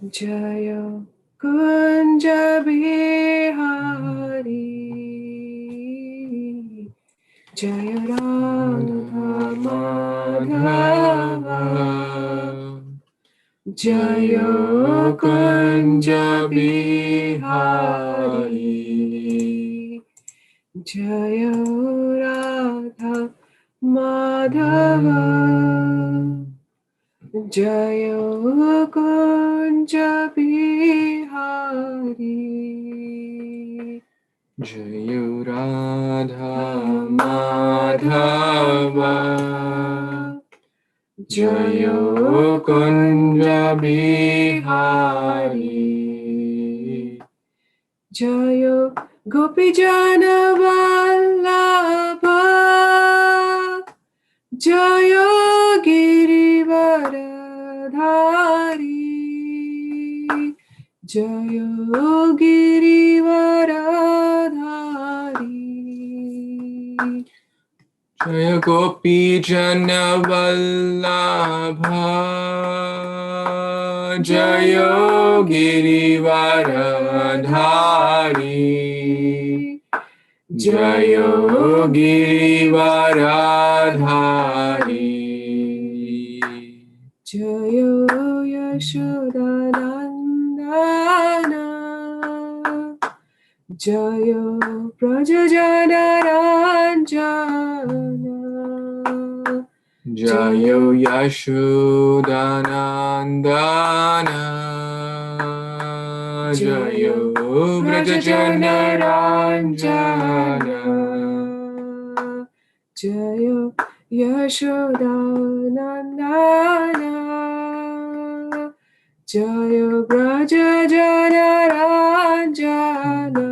Jaya Kunja Bihari, Jaya Radha Madhava, Jaya Kunja Bihari, Jaya Radha Madhava, Jaya Kunja Bihari, Jaya Radha Madhava, Jaya Kunja Bihari, Jaya Gopijana Vallabha, Jaya Girivaradhari, Jaya Girivaradhari, Jaya Gopi Jana Vallabha, Jaya Girivaradhari, Jaya Girivaradhari, Jaya Yashodanandana, Jaya Brajajana Ranjana, Jaya Yashodanandana, Jaya Brajajana Ranjana, Jaya Yashodanandana, Jaya Brajajana Ranjana,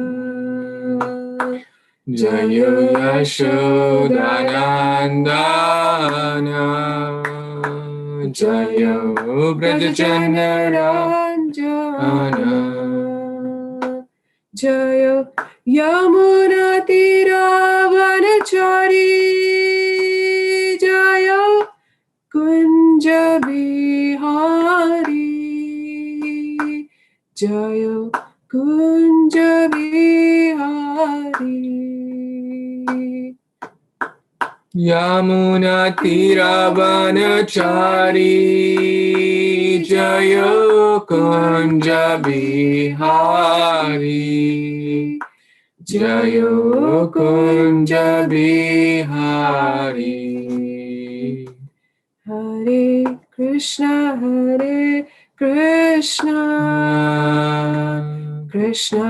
Jaya Yashodanandana, Jaya Brajajana Ranjana, Jaya Yamuna Tiravanachari, Jaya Kunja Bihari, Jaya Kunja Bihari, Yamuna Tiravanachari, Jaya Kunja Bihari, Jaya Kunja Bihari. Hare Krishna, Hare Krishna, Krishna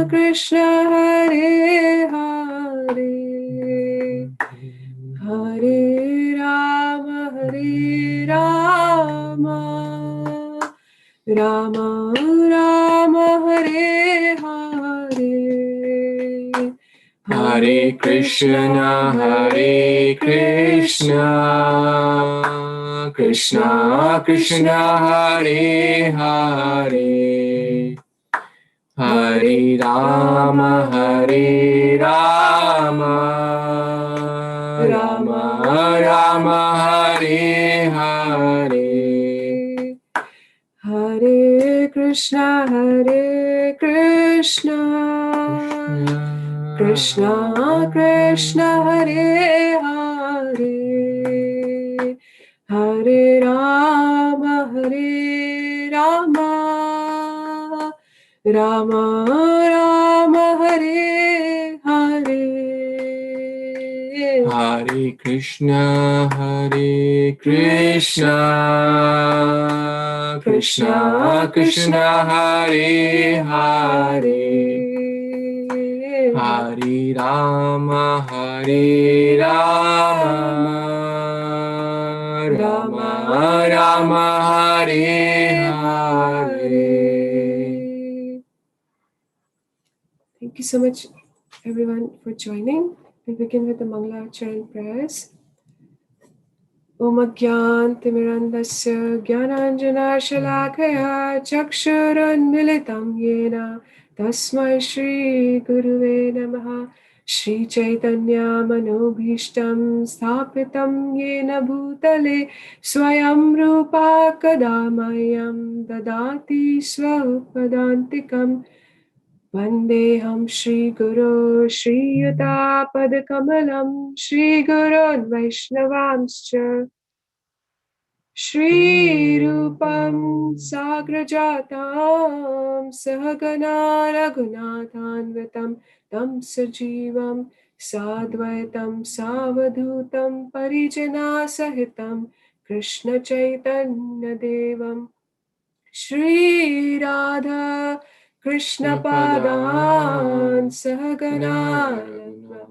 Krishna, Hare Hare, Hare Rama, Hare Rama, Rama Rama, Hare Hare, Hare Krishna, Hare Krishna, Krishna Krishna, Hare Hare, Hare Rama, Hare Rama, Rama Rama, Hare Hare, Hare Krishna, Hare Krishna, Krishna Krishna, Hare Hare, Hare Rama, Hare Rama, Rama Rama, Hare Hare, Hare Krishna, Hare Krishna, Krishna Krishna, Hare Hare, Hare Rama, Hare Rama, Rama Rama, Hare Hare. Thank you so much, everyone, for joining. We begin with the Mangala Charan prayers. Om Ajnantimirandasya Jnananjana Shalakaya Chakshurunmilitam Yena Tasmai Shri Guruve Namaha. Shri Chaitanya Manobhishtam Sthapitam Yena Bhutale Swayam Rupa Kadamayam Dadati Swapadantikam Vandeham Shri Guru Shri Yuta Padakamalam Shri Guru Vaishnavamscha Shri Rupam Sagrajatam Sahagana Raghunathanvitam Tam Sajivam Sadvaitam Savadhutam Parijana Sahitam Krishna Chaitanya Devam Shri Radha Krishna Padan Sahagana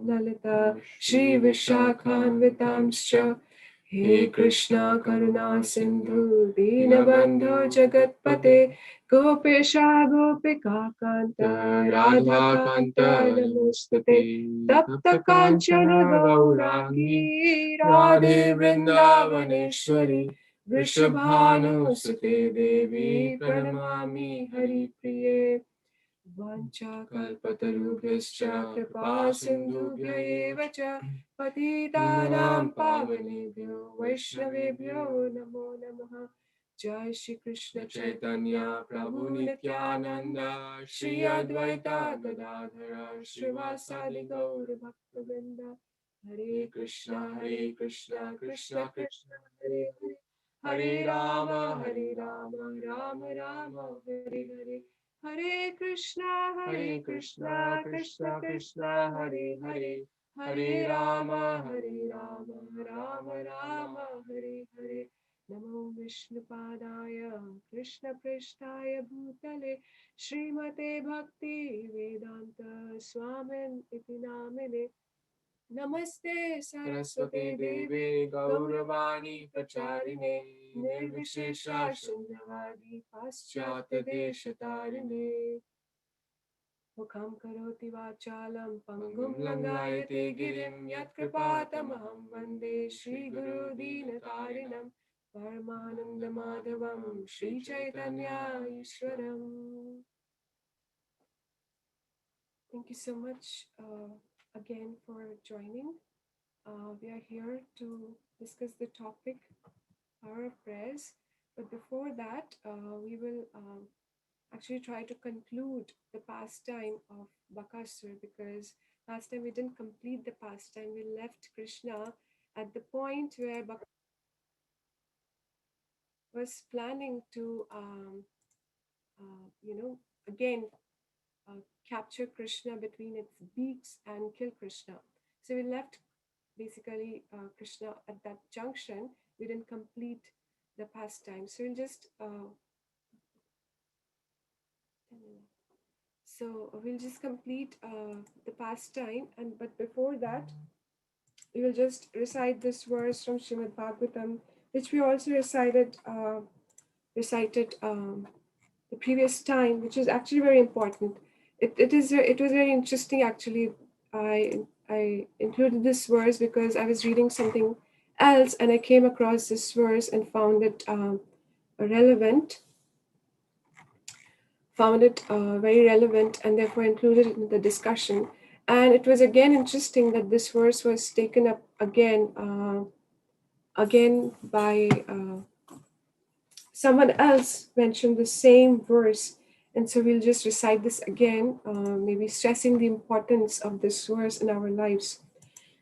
Lalita Shri Vishakhanvitamscha He Krishna Karuna Sindhu Dinabandhu Jagatpate Gopesha Gopika Kanta Radha Kanta Namustate Tapta Kanchana Gaurangi Radhe Vrindavaneshwari Vrishabhanu Sute Devi Pranamami Hari Priye Vancha Kalpatarubhyascha Kripa Sindhubhya eva cha Patitanam Pavanebhyo Vaishnavebhyo Namo Namaha Jai Shri Krishna Chaitanya Prabhu Nityananda Shri Advaita Gadadhara Srivasadi Gaur Bhaktavinda Hare Krishna Krishna Krishna Hare Hare Hare Rama Rama Rama Hare Hare Hare Krishna Krishna Krishna Hare Hare Hare Rama Rama Rama Hare Hare Namo Vishnupadaya Krishna Prishtaya Bhutale Srimate Bhakti Vedanta Swamin Iti Namine Namaste Saraswate Devi Gauravani Pracharine Nirvishesha Shunyavadi Paschata Deshatarine Mukham Karoti Vachalam Pangum Langayate Girim Yat Kripatamaham Vande Shri Guru Dinatarinam Paramananda Madhavam Shri Chaitanya Ishwaram. Thank you so much again for joining. We are here to discuss the topic power of prayers. But before that, we will actually try to conclude the pastime of Bakasur, because last time we didn't complete the pastime. We left Krishna at the point where Bakasur was planning to, again capture Krishna between its beaks and kill Krishna. So we left basically Krishna at that junction. We didn't complete the pastime. So we'll just complete the pastime, but before that, we will just recite this verse from Śrīmad-Bhāgavatam, which we also recited the previous time, which is actually very important. It was very interesting actually. I included this verse because I was reading something else and I came across this verse and found it relevant. Found it very relevant and therefore included it in the discussion. And it was again interesting that this verse was taken up again by someone else mentioned the same verse. And so we'll just recite this again, maybe stressing the importance of this verse in our lives.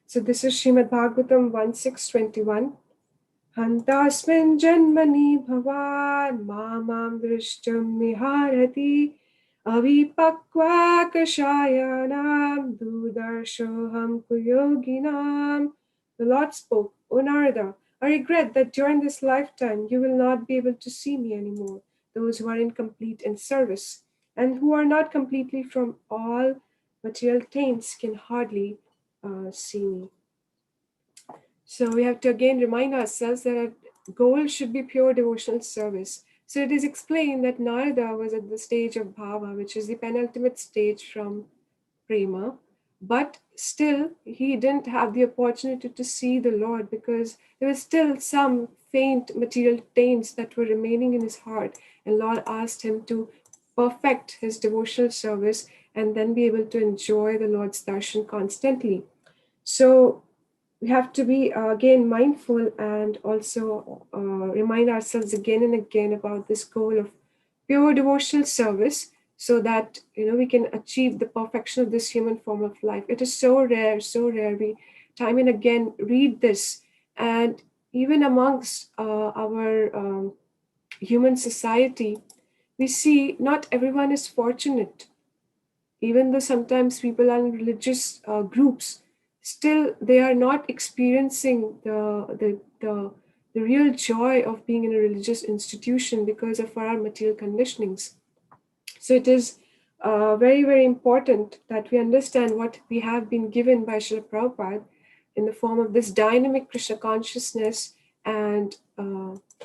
So this is Śrīmad-Bhāgavatam 1.6.21. Hantasmin janmani bhavan mamam drishtam niharati avipakva kashayanam dudarshoham kuyoginam. The Lord spoke, O Narada, I regret that during this lifetime you will not be able to see me anymore, those who are incomplete in service, and who are not completely from all material taints can hardly see me. So we have to again remind ourselves that our goal should be pure devotional service. So it is explained that Narada was at the stage of bhava, which is the penultimate stage from prema, but still he didn't have the opportunity to see the Lord because there was still some faint material taints that were remaining in his heart. And Lord asked him to perfect his devotional service and then be able to enjoy the Lord's darshan constantly. So we have to be again mindful and also remind ourselves again and again about this goal of pure devotional service, so that we can achieve the perfection of this human form of life. It is so rare, so rare. We time and again read this, and even amongst our human society, we see not everyone is fortunate. Even though sometimes people are in religious groups, still they are not experiencing the real joy of being in a religious institution because of our material conditionings. So it is very, very important that we understand what we have been given by Srila Prabhupada in the form of this dynamic Krishna consciousness, and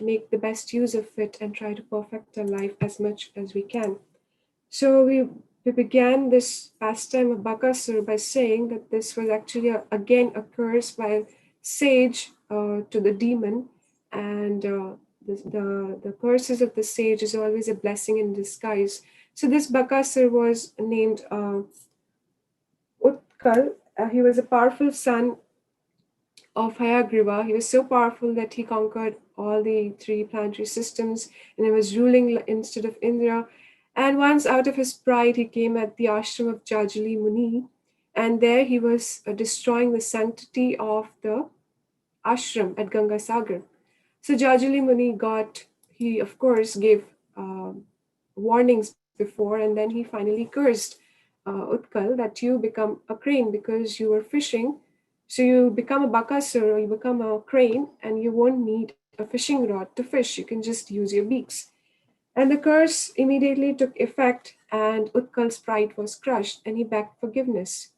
make the best use of it and try to perfect our life as much as we can. So we began this pastime of Bakasur by saying that this was actually again a curse by a sage to the demon, and the curses of the sage is always a blessing in disguise. So this Bakasur was named Utkal. He was a powerful son of Hayagriva. He was so powerful that he conquered all the three planetary systems, and he was ruling instead of Indra. And once, out of his pride, he came at the ashram of Jajali Muni, and there he was destroying the sanctity of the ashram at Ganga Sagar. So Jajali Muni he of course gave warnings before, and then he finally cursed Utkal that you become a crane because you were fishing. So you become a bakasur, or you become a crane, and you won't need a fishing rod to fish. You can just use your beaks. And the curse immediately took effect, and Utkal's pride was crushed, and he begged forgiveness.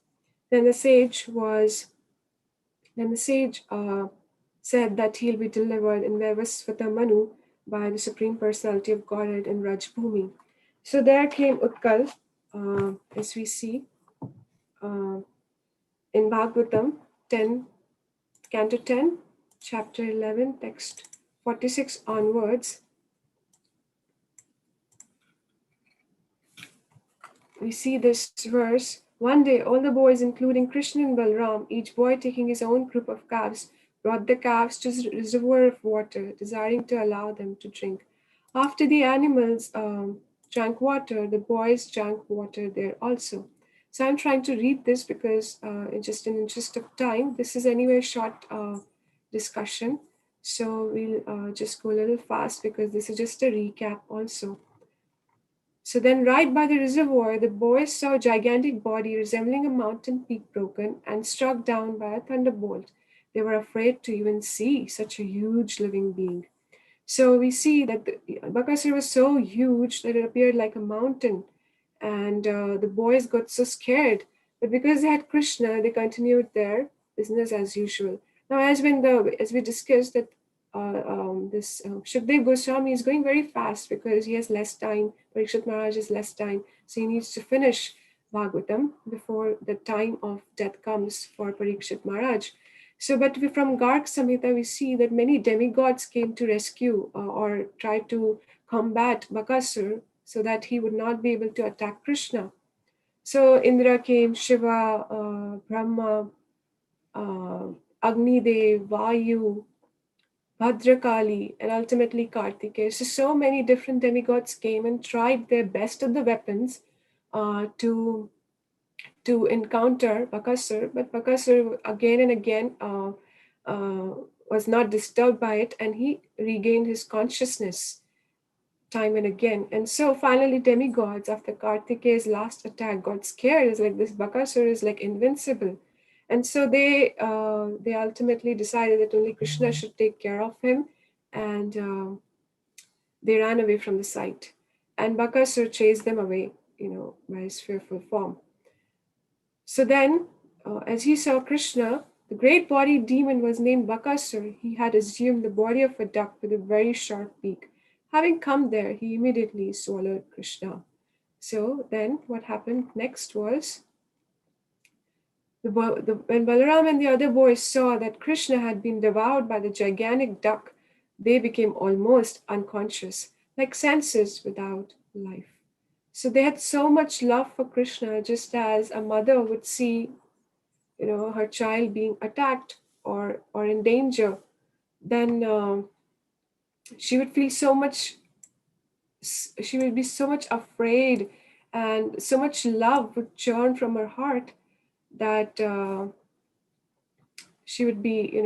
Then the sage was, then the sage said that he'll be delivered in Vaivasvata Manu by the Supreme Personality of Godhead in Rajbhumi. So there came Utkal, as we see uh, in Bhagavatam 10, Canto 10, Chapter 11, Text 46 onwards. We see this verse. One day, all the boys, including Krishna and Balram, each boy taking his own group of calves, brought the calves to a reservoir of water, desiring to allow them to drink. After the animals drank water, the boys drank water there also. So I'm trying to read this because, just in interest of time, this is anyway a short discussion. So we'll just go a little fast because this is just a recap also. So then, right by the reservoir, the boys saw a gigantic body resembling a mountain peak broken and struck down by a thunderbolt. They were afraid to even see such a huge living being. So we see that the Bakasura was so huge that it appeared like a mountain, and the boys got so scared. But because they had Krishna, they continued their business as usual. Now, as we discussed that this Shukdev Goswami is going very fast because he has less time. Parikshit Maharaj has less time, so he needs to finish Bhagavatam before the time of death comes for Parikshit Maharaj. So, but from Garg Samhita, we see that many demigods came to rescue or try to combat Bakasur so that he would not be able to attack Krishna. So Indra came, Shiva, Brahma, Agni Dev, Vayu, Bhadrakali, and ultimately Kartikeya. So many different demigods came and tried their best of the weapons to encounter Bakasur, but Bakasur again and again was not disturbed by it, and he regained his consciousness time and again. And so finally, demigods, after Kartikeya's last attack, got scared. It's like this Bakasur is like invincible. And so they ultimately decided that only Krishna should take care of him, and they ran away from the site. And Bakasur chased them away, by his fearful form. So then, as he saw Krishna, the great bodied demon was named Bakasur. He had assumed the body of a duck with a very sharp beak. Having come there, he immediately swallowed Krishna. So then, what happened next was when Balaram and the other boys saw that Krishna had been devoured by the gigantic duck, they became almost unconscious, like senses without life. So they had so much love for Krishna, just as a mother would see, her child being attacked or in danger. Then she would feel so much. She would be so much afraid, and so much love would churn from her heart that she would be,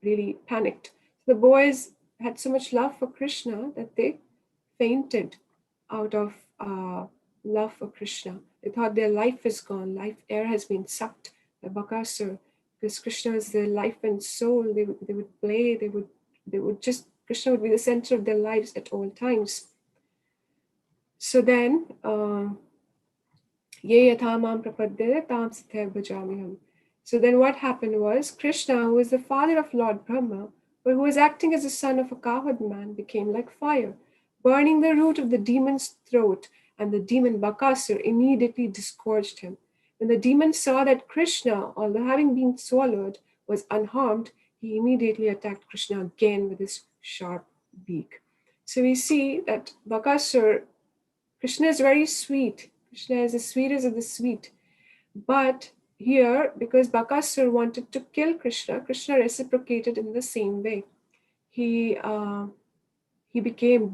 really panicked. The boys had so much love for Krishna that they fainted out of love for Krishna. They thought their life is gone, life air has been sucked by Bakasur, because Krishna is their life and soul. They would play, they would just, Krishna would be the center of their lives at all times. So then, Ye yatha mam prapadyate tam sithaya bhajamiham. So then what happened was, Krishna, who is the father of Lord Brahma, but who was acting as the son of a cowherd man, became like fire, burning the root of the demon's throat, and the demon Bakasur immediately disgorged him. When the demon saw that Krishna, although having been swallowed, was unharmed, he immediately attacked Krishna again with his sharp beak. So we see that Bakasur, Krishna is very sweet. Krishna is the sweetest of the sweet. But here, because Bakasur wanted to kill Krishna, Krishna reciprocated in the same way. He became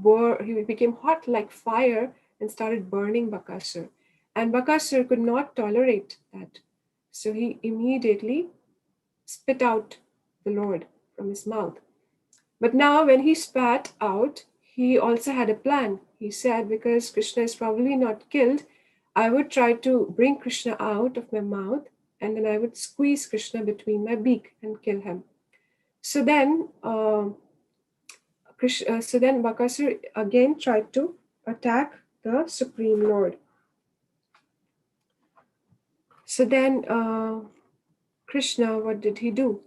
hot like fire and started burning Bakasur. And Bakasur could not tolerate that. So he immediately spit out the Lord from his mouth. But now when he spat out, he also had a plan. He said, because Krishna is probably not killed, I would try to bring Krishna out of my mouth, and then I would squeeze Krishna between my beak and kill him. So then, Bakasur again tried to attack the Supreme Lord. So then, Krishna, what did he do?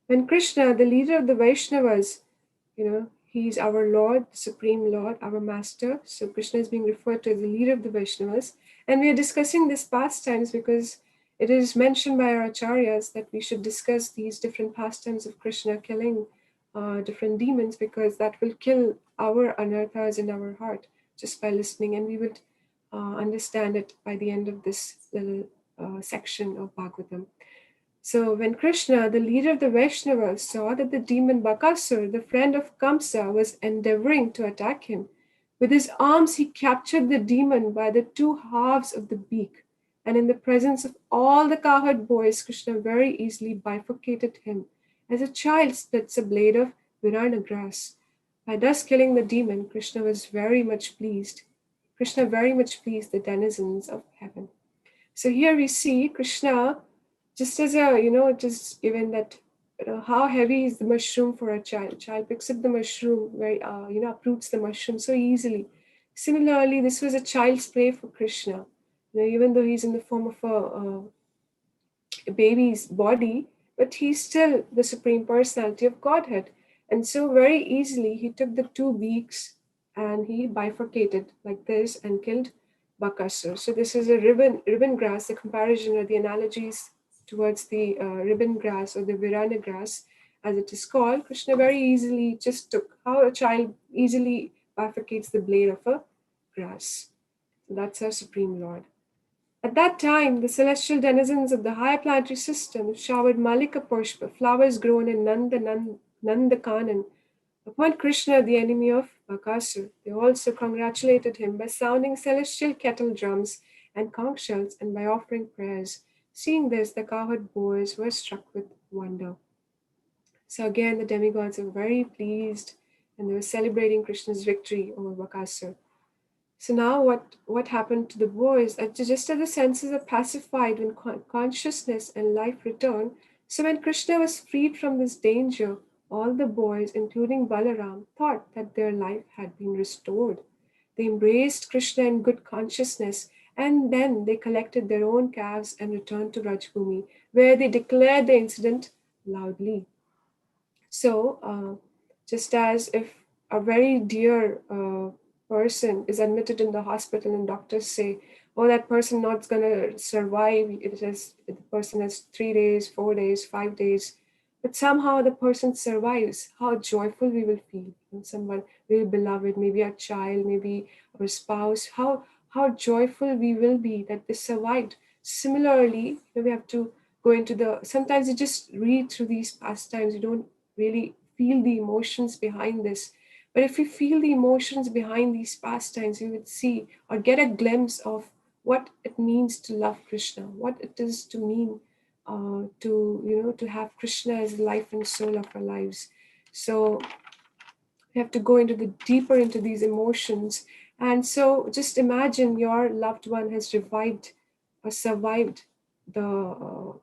When Krishna, the leader of the Vaishnavas, he's our Lord, the Supreme Lord, our Master. So Krishna is being referred to as the leader of the Vaishnavas. And we are discussing this pastimes because it is mentioned by our acharyas that we should discuss these different pastimes of Krishna killing different demons, because that will kill our anarthas in our heart just by listening. And we would understand it by the end of this little section of Bhagavatam. So when Krishna, the leader of the Vaishnavas, saw that the demon Bakasur, the friend of Kamsa, was endeavoring to attack him, with his arms he captured the demon by the two halves of the beak, and in the presence of all the cowherd boys, Krishna very easily bifurcated him, as a child splits a blade of virana grass. By thus killing the demon, Krishna very much pleased the denizens of heaven. So here we see Krishna, just as just given that, how heavy is the mushroom for a child. Child picks up the mushroom, very, uproots the mushroom so easily. Similarly, this was a child's play for Krishna. Even though he's in the form of a baby's body, but he's still the Supreme Personality of Godhead. And so very easily he took the two beaks and he bifurcated like this and killed Bakasur. So this is a ribbon grass, the comparison or the analogies towards the ribbon grass or the virana grass, as it is called. Krishna very easily just took how a child easily bifurcates the blade of a grass. So that's our Supreme Lord. At that time, the celestial denizens of the higher planetary system showered Malika Pushpa, flowers grown in Nandakanan, upon Krishna, the enemy of Bakasur. They also congratulated him by sounding celestial kettle drums and conch shells and by offering prayers. Seeing this, the cowherd boys were struck with wonder. So again, the demigods were very pleased and they were celebrating Krishna's victory over Bakasur. So now what happened to the boys? Just as the senses are pacified when consciousness and life return, so when Krishna was freed from this danger, all the boys, including Balaram, thought that their life had been restored. They embraced Krishna in good consciousness, and then they collected their own calves and returned to Rajbhumi, where they declared the incident loudly. So, just as if a very dear person is admitted in the hospital and doctors say, oh, that person not going to survive, the person has 3 days, 4 days, 5 days, but somehow the person survives, how joyful we will feel. Someone very beloved, maybe a child, maybe our spouse, how joyful we will be that they survived. Similarly, we have to go into sometimes you just read through these pastimes, you don't really feel the emotions behind this. But if you feel the emotions behind these pastimes, you would see or get a glimpse of what it means to love Krishna, what it is to mean to have Krishna as the life and soul of our lives. So you have to go into the deeper into these emotions. And so just imagine your loved one has revived or survived the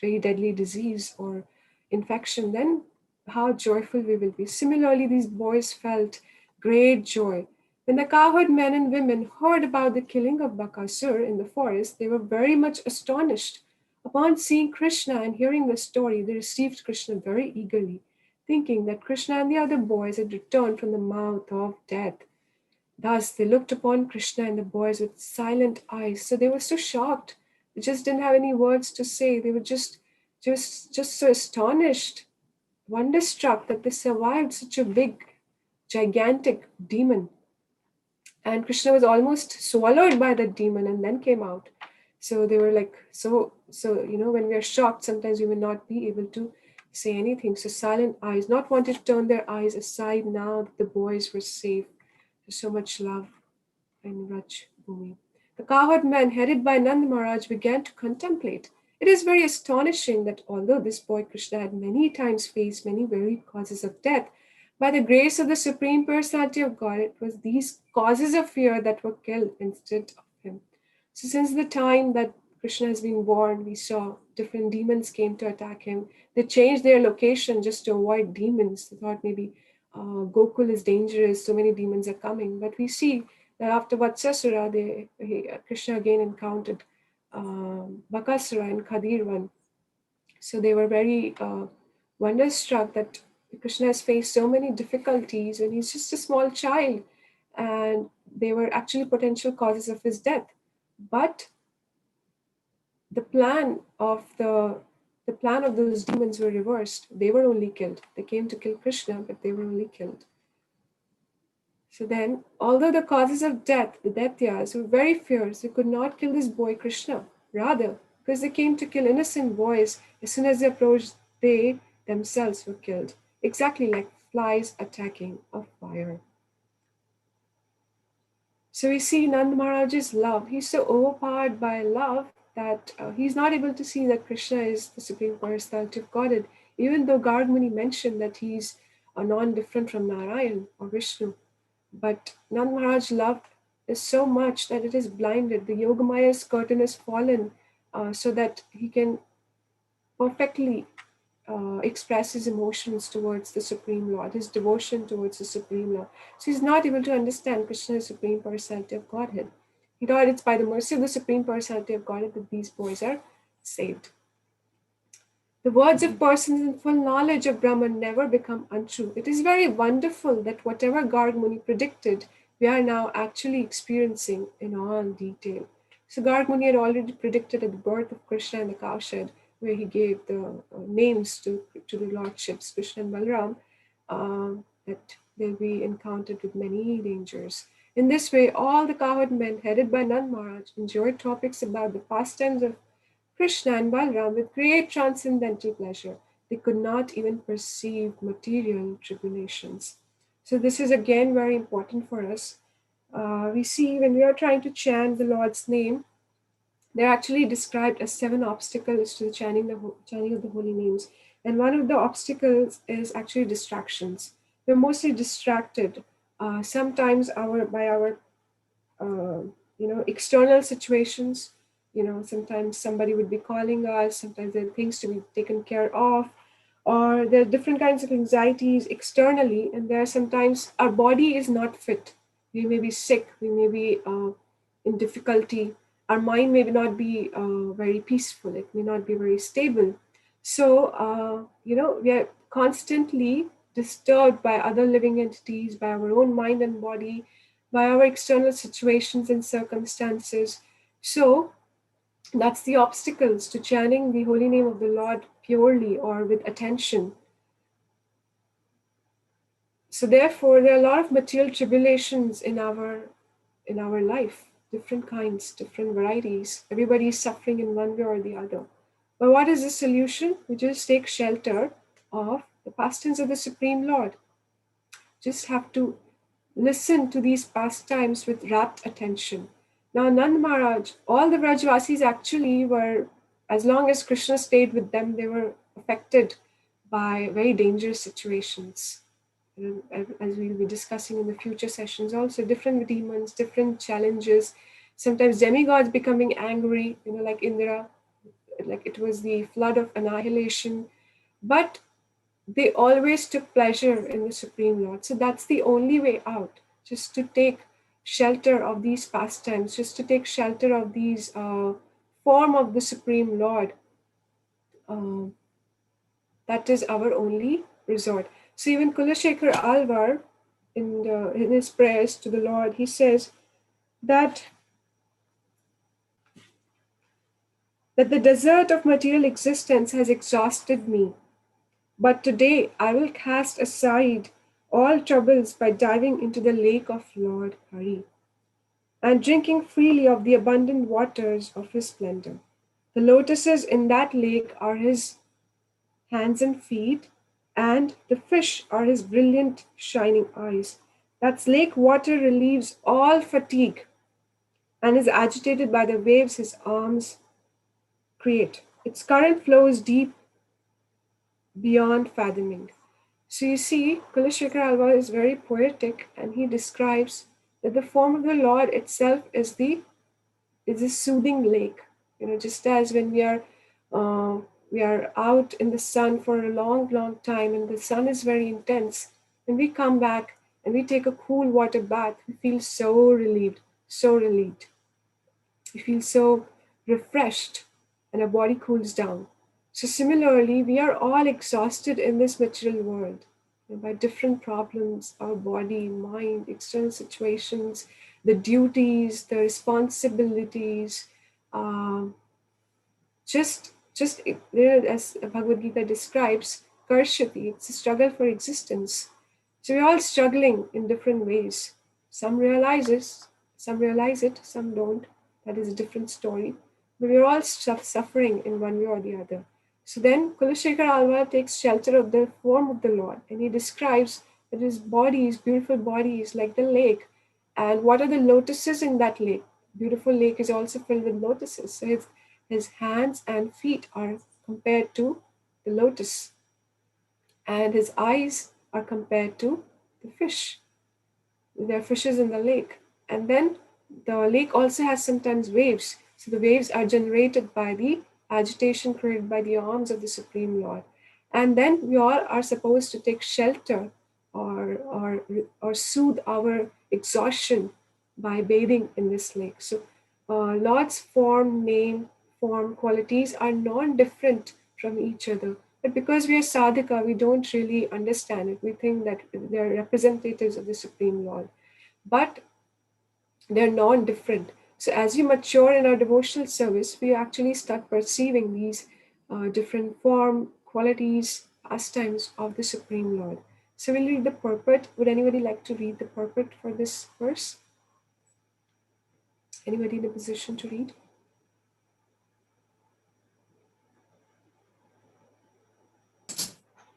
very deadly disease or infection. Then how joyful we will be. Similarly, these boys felt great joy when the cowherd men and women heard about the killing of Bakasur in the forest. They were very much astonished. Upon seeing Krishna and hearing the story, they received Krishna very eagerly, thinking that Krishna and the other boys had returned from the mouth of death. Thus, they looked upon Krishna and the boys with silent eyes. So they were so shocked. They just didn't have any words to say. They were just so astonished, wonderstruck that they survived such a big, gigantic demon. And Krishna was almost swallowed by that demon and then came out. So they were like, when we are shocked, sometimes we will not be able to say anything. So silent eyes, not wanting to turn their eyes aside now that the boys were safe. So much love in Raj Bhumi. The cowherd men, headed by Nand Maharaj, began to contemplate. It is very astonishing that although this boy Krishna had many times faced many varied causes of death, by the grace of the Supreme Personality of God, it was these causes of fear that were killed instead of him. So, since the time that Krishna has been born, we saw different demons came to attack him. They changed their location just to avoid demons. They thought maybe Gokul is dangerous, so many demons are coming. But we see that after Vatsasura, Krishna again encountered Bakasura and Khadirvan. So they were very wonderstruck that Krishna has faced so many difficulties when he's just a small child, and they were actually potential causes of his death. But the plan of those demons were reversed. They were only killed. They came to kill Krishna, but they were only killed. So then, although the causes of death, the Daityas, were very fierce, they could not kill this boy Krishna. Rather, because they came to kill innocent boys, as soon as they approached, they themselves were killed. Exactly like flies attacking a fire. So we see Nand Maharaj's love. He's so overpowered by love that he's not able to see that Krishna is the Supreme Personality of Godhead, even though Garg Muni mentioned that he's non-different from Narayan or Vishnu. But Nand Maharaj's love is so much that it is blinded. The Yogamaya's curtain is fallen so that he can perfectly express his emotions towards the Supreme Lord, his devotion towards the Supreme Lord. So he's not able to understand Krishna's Supreme Personality of Godhead. He thought it's by the mercy of the Supreme Personality of Godhead that these boys are saved. The words of persons in full knowledge of Brahman never become untrue. It is very wonderful that whatever Garg Muni predicted, we are now actually experiencing in all detail. So Garg Muni had already predicted at the birth of Krishna in the cowshed, where he gave the names to the lordships, Krishna and Balaram, that they'll be encountered with many dangers. In this way, all the cowherd men headed by Nand Maharaj enjoyed topics about the pastimes of Krishna and Balaram with great transcendental pleasure. They could not even perceive material tribulations. So, this is again very important for us. We see when we are trying to chant the Lord's name, they're actually described as 7 obstacles to the chanting of the holy names. And one of the obstacles is actually distractions. We're mostly distracted sometimes by our external situations. Sometimes somebody would be calling us, sometimes there are things to be taken care of, or there are different kinds of anxieties externally, and there are sometimes our body is not fit. We may be sick, we may be in difficulty, our mind may not be very peaceful, it may not be very stable. So we are constantly disturbed by other living entities, by our own mind and body, by our external situations and circumstances. So that's the obstacles to chanting the holy name of the Lord purely or with attention. So therefore, there are a lot of material tribulations in our in our life, different kinds, different varieties. Everybody is suffering in one way or the other. But what is the solution? We just take shelter of the pastimes of the Supreme Lord. Just have to listen to these pastimes with rapt attention. Now, Nand Maharaj, all the Vrajvasis actually were, as long as Krishna stayed with them, they were affected by very dangerous situations. As we'll be discussing in the future sessions, also different demons, different challenges, sometimes demigods becoming angry, like Indra, like it was the flood of annihilation. But they always took pleasure in the Supreme Lord. So that's the only way out, just to take shelter of these pastimes, just to take shelter of these form of the Supreme Lord. That is our only resort. So even Kulashekar Alvar, in his prayers to the Lord, he says that the desert of material existence has exhausted me. But today I will cast aside all troubles by diving into the lake of Lord Hari and drinking freely of the abundant waters of his splendor. The lotuses in that lake are his hands and feet, and the fish are his brilliant, shining eyes. That lake water relieves all fatigue and is agitated by the waves his arms create. Its current flows deep beyond fathoming. So you see, Kulashekar Alva is very poetic, and he describes that the form of the Lord itself is a soothing lake. Just as when we are out in the sun for a long, long time, and the sun is very intense, when we come back and we take a cool water bath, we feel so relieved, so relieved. We feel so refreshed, and our body cools down. So similarly, we are all exhausted in this material world by different problems, our body, mind, external situations, the duties, the responsibilities. Just as Bhagavad Gita describes, Karshati, it's a struggle for existence. So we're all struggling in different ways. Some realize it, some don't. That is a different story. But we're all suffering in one way or the other. So then Kulashekar Alva takes shelter of the form of the Lord, and he describes that his body is beautiful body is like the lake. And what are the lotuses in that lake? Beautiful lake is also filled with lotuses. So his hands and feet are compared to the lotus, and his eyes are compared to the fish. There are fishes in the lake. And then the lake also has sometimes waves. So the waves are generated by the agitation created by the arms of the Supreme Lord. And then we all are supposed to take shelter or soothe our exhaustion by bathing in this lake. So Lord's form, name, form, qualities are non-different from each other. But because we are sadhaka, we don't really understand it. We think that they're representatives of the Supreme Lord. But they're non-different. So as we mature in our devotional service, we actually start perceiving these different form, qualities, pastimes of the Supreme Lord. So we'll read the purport. Would anybody like to read the purport for this verse? Anybody in a position to read?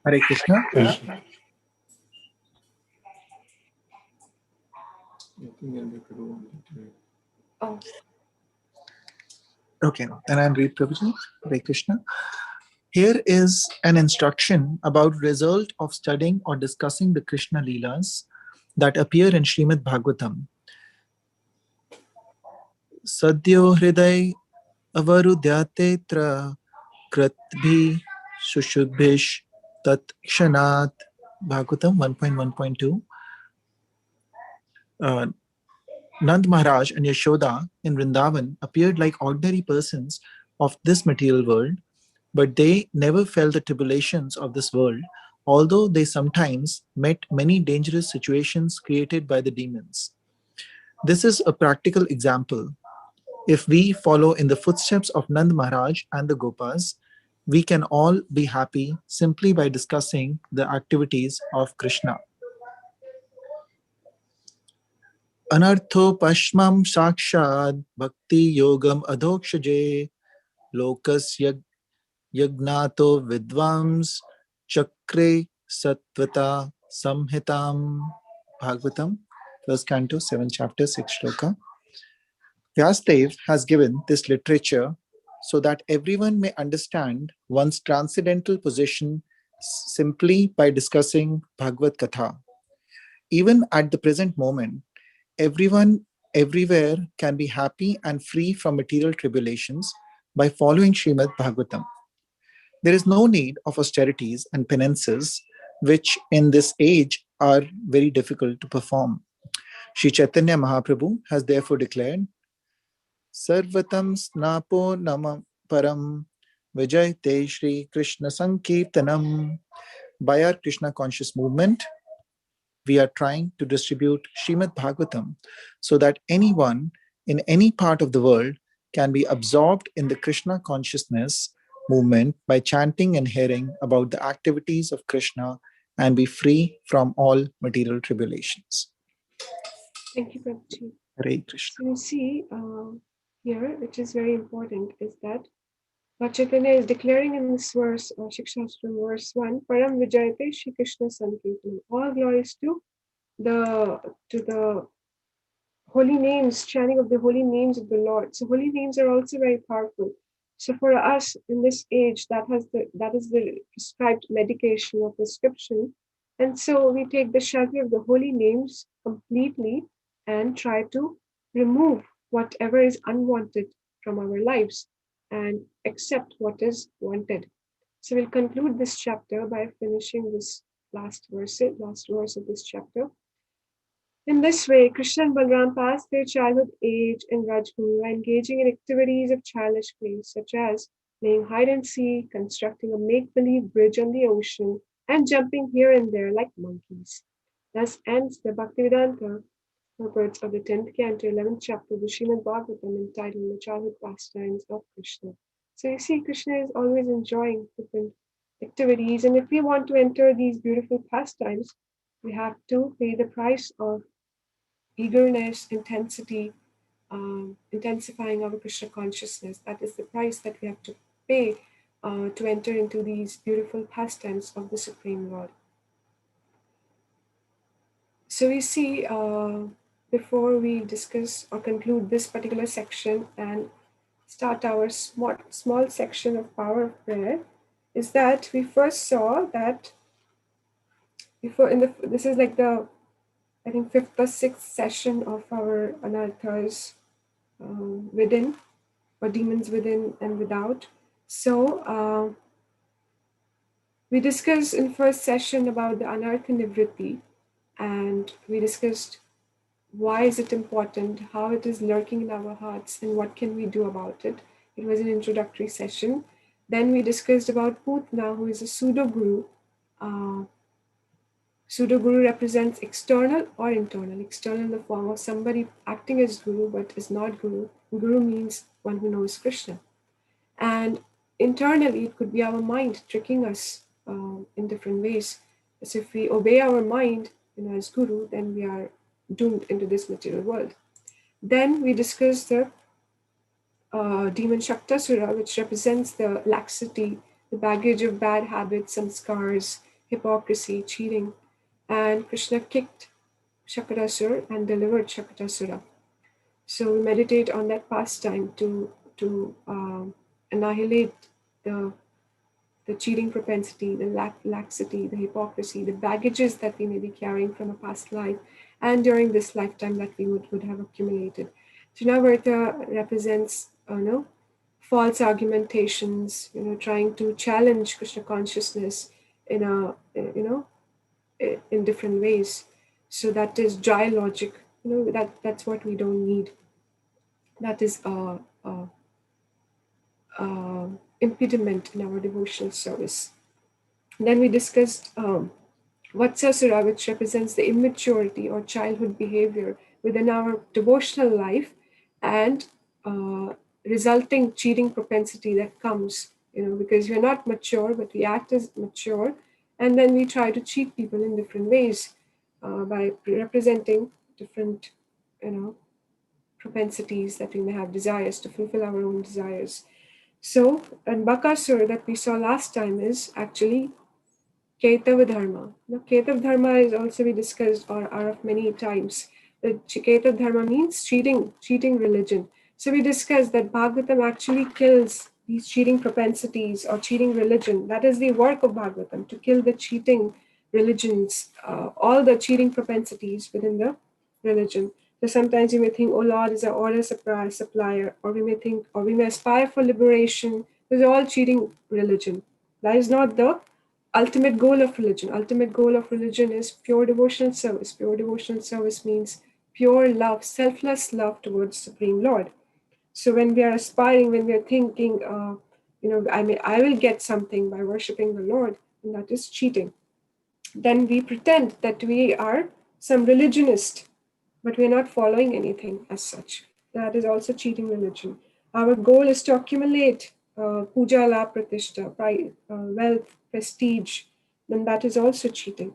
Hare Krishna. Oh, Okay, then I'll read Prabhuji. Hare Krishna. Here is an instruction about result of studying or discussing the Krishna Leelas that appear in Śrīmad-Bhāgavatam. Sadhyo hriday avarudyate tra kratbhi sushubhish tat kshanat. Bhagavatam 1.1.2. Nand Maharaj and Yashoda in Vrindavan appeared like ordinary persons of this material world, but they never felt the tribulations of this world, although they sometimes met many dangerous situations created by the demons. This is a practical example. If we follow in the footsteps of Nand Maharaj and the Gopas, we can all be happy simply by discussing the activities of Krishna. Anartho Pashmam Sakshad Bhakti Yogam Adhokshaje Lokas Yagnato Vidvams Chakre Satvata Samhitam. Bhagavatam, first canto, 7th chapter, 6th shloka. Vyasadeva has given this literature so that everyone may understand one's transcendental position simply by discussing Bhagavad Katha. Even at the present moment, everyone everywhere can be happy and free from material tribulations by following Śrīmad-Bhāgavatam. There is no need of austerities and penances, which in this age are very difficult to perform. Sri Chaitanya Mahaprabhu has therefore declared, Sarvatam Snapo Nama Param Vijayate Shri Krishna Sankirtanam. By our Krishna conscious movement, we are trying to distribute Srimad Bhagavatam so that anyone in any part of the world can be absorbed in the Krishna consciousness movement by chanting and hearing about the activities of Krishna and be free from all material tribulations. Thank you, Prabhuji. Hare Krishna. So you see here, which is very important, is that Lord Chaitanya is declaring in this verse, Shikshastra verse 1, Param Vijayate Shri Krishna Sankirtanam. All glories to the holy names, chanting of the holy names of the Lord. So holy names are also very powerful. So for us in this age, that is the prescribed medication or prescription. And so we take the shelter of the holy names completely and try to remove whatever is unwanted from our lives and accept what is wanted. So we'll conclude this chapter by finishing this last verse of this chapter. In this way, Krishna and Balram passed their childhood age in Rajguru, engaging in activities of childish play, such as playing hide and seek, constructing a make-believe bridge on the ocean, and jumping here and there like monkeys. Thus ends the Bhaktivedanta purports of the 10th canto, 11th chapter of the Śrīmad-Bhāgavatam, entitled The Childhood Pastimes of Krishna. So you see, Krishna is always enjoying different activities, and if we want to enter these beautiful pastimes, we have to pay the price of eagerness, intensity, intensifying our Krishna consciousness. That is the price that we have to pay to enter into these beautiful pastimes of the Supreme Lord. So we see, before we discuss or conclude this particular section and start our small section of power of prayer, is that we first saw that this is like the, I think, 5th or 6th session of our anarthas within, or demons within and without. So we discussed in first session about the anartha nivritti, and we discussed why is it important, how it is lurking in our hearts, and what can we do about it. It was an introductory session. Then we discussed about Putna, who is a pseudo-guru. Pseudo-guru represents external or internal. External in the form of somebody acting as guru but is not guru. Guru means one who knows Krishna. And internally, it could be our mind tricking us in different ways. So if we obey our mind, as guru, then we are doomed into this material world. Then we discussed the demon Shaktasura, which represents the laxity, the baggage of bad habits, samskars, hypocrisy, cheating. And Krishna kicked Shakatasura and delivered Shakatasura. So we meditate on that pastime to annihilate the cheating propensity, the laxity, the hypocrisy, the baggages that we may be carrying from a past life and during this lifetime that we would have accumulated. Trinavarta represents false argumentations, trying to challenge Krishna consciousness in different ways. So that is dry logic. That's what we don't need. That is impediment in our devotional service. Then we discussed Vatsasura, which represents the immaturity or childhood behavior within our devotional life and resulting cheating propensity that comes, because we're not mature, but we act as mature. And then we try to cheat people in different ways by representing different propensities, that we may have desires to fulfill our own desires. So, and Bakasura that we saw last time is actually Ketava Dharma. Now, Ketava Dharma is also we discussed or are of many times. The Ketava Dharma means cheating religion. So we discussed that Bhagavatam actually kills these cheating propensities or cheating religion. That is the work of Bhagavatam, to kill the cheating religions, all the cheating propensities within the religion. So sometimes you may think, oh Lord is our order supplier, or we may think, or we may aspire for liberation. Those are all cheating religion. That is not the ultimate goal of religion. Ultimate goal of religion is pure devotional service. Pure devotional service means pure love, selfless love towards Supreme Lord. So when we are aspiring, when we are thinking, I will get something by worshiping the Lord, and that is cheating. Then we pretend that we are some religionist, but we are not following anything as such. That is also cheating religion. Our goal is to accumulate puja, la, pratishta, wealth, prestige. Then that is also cheating.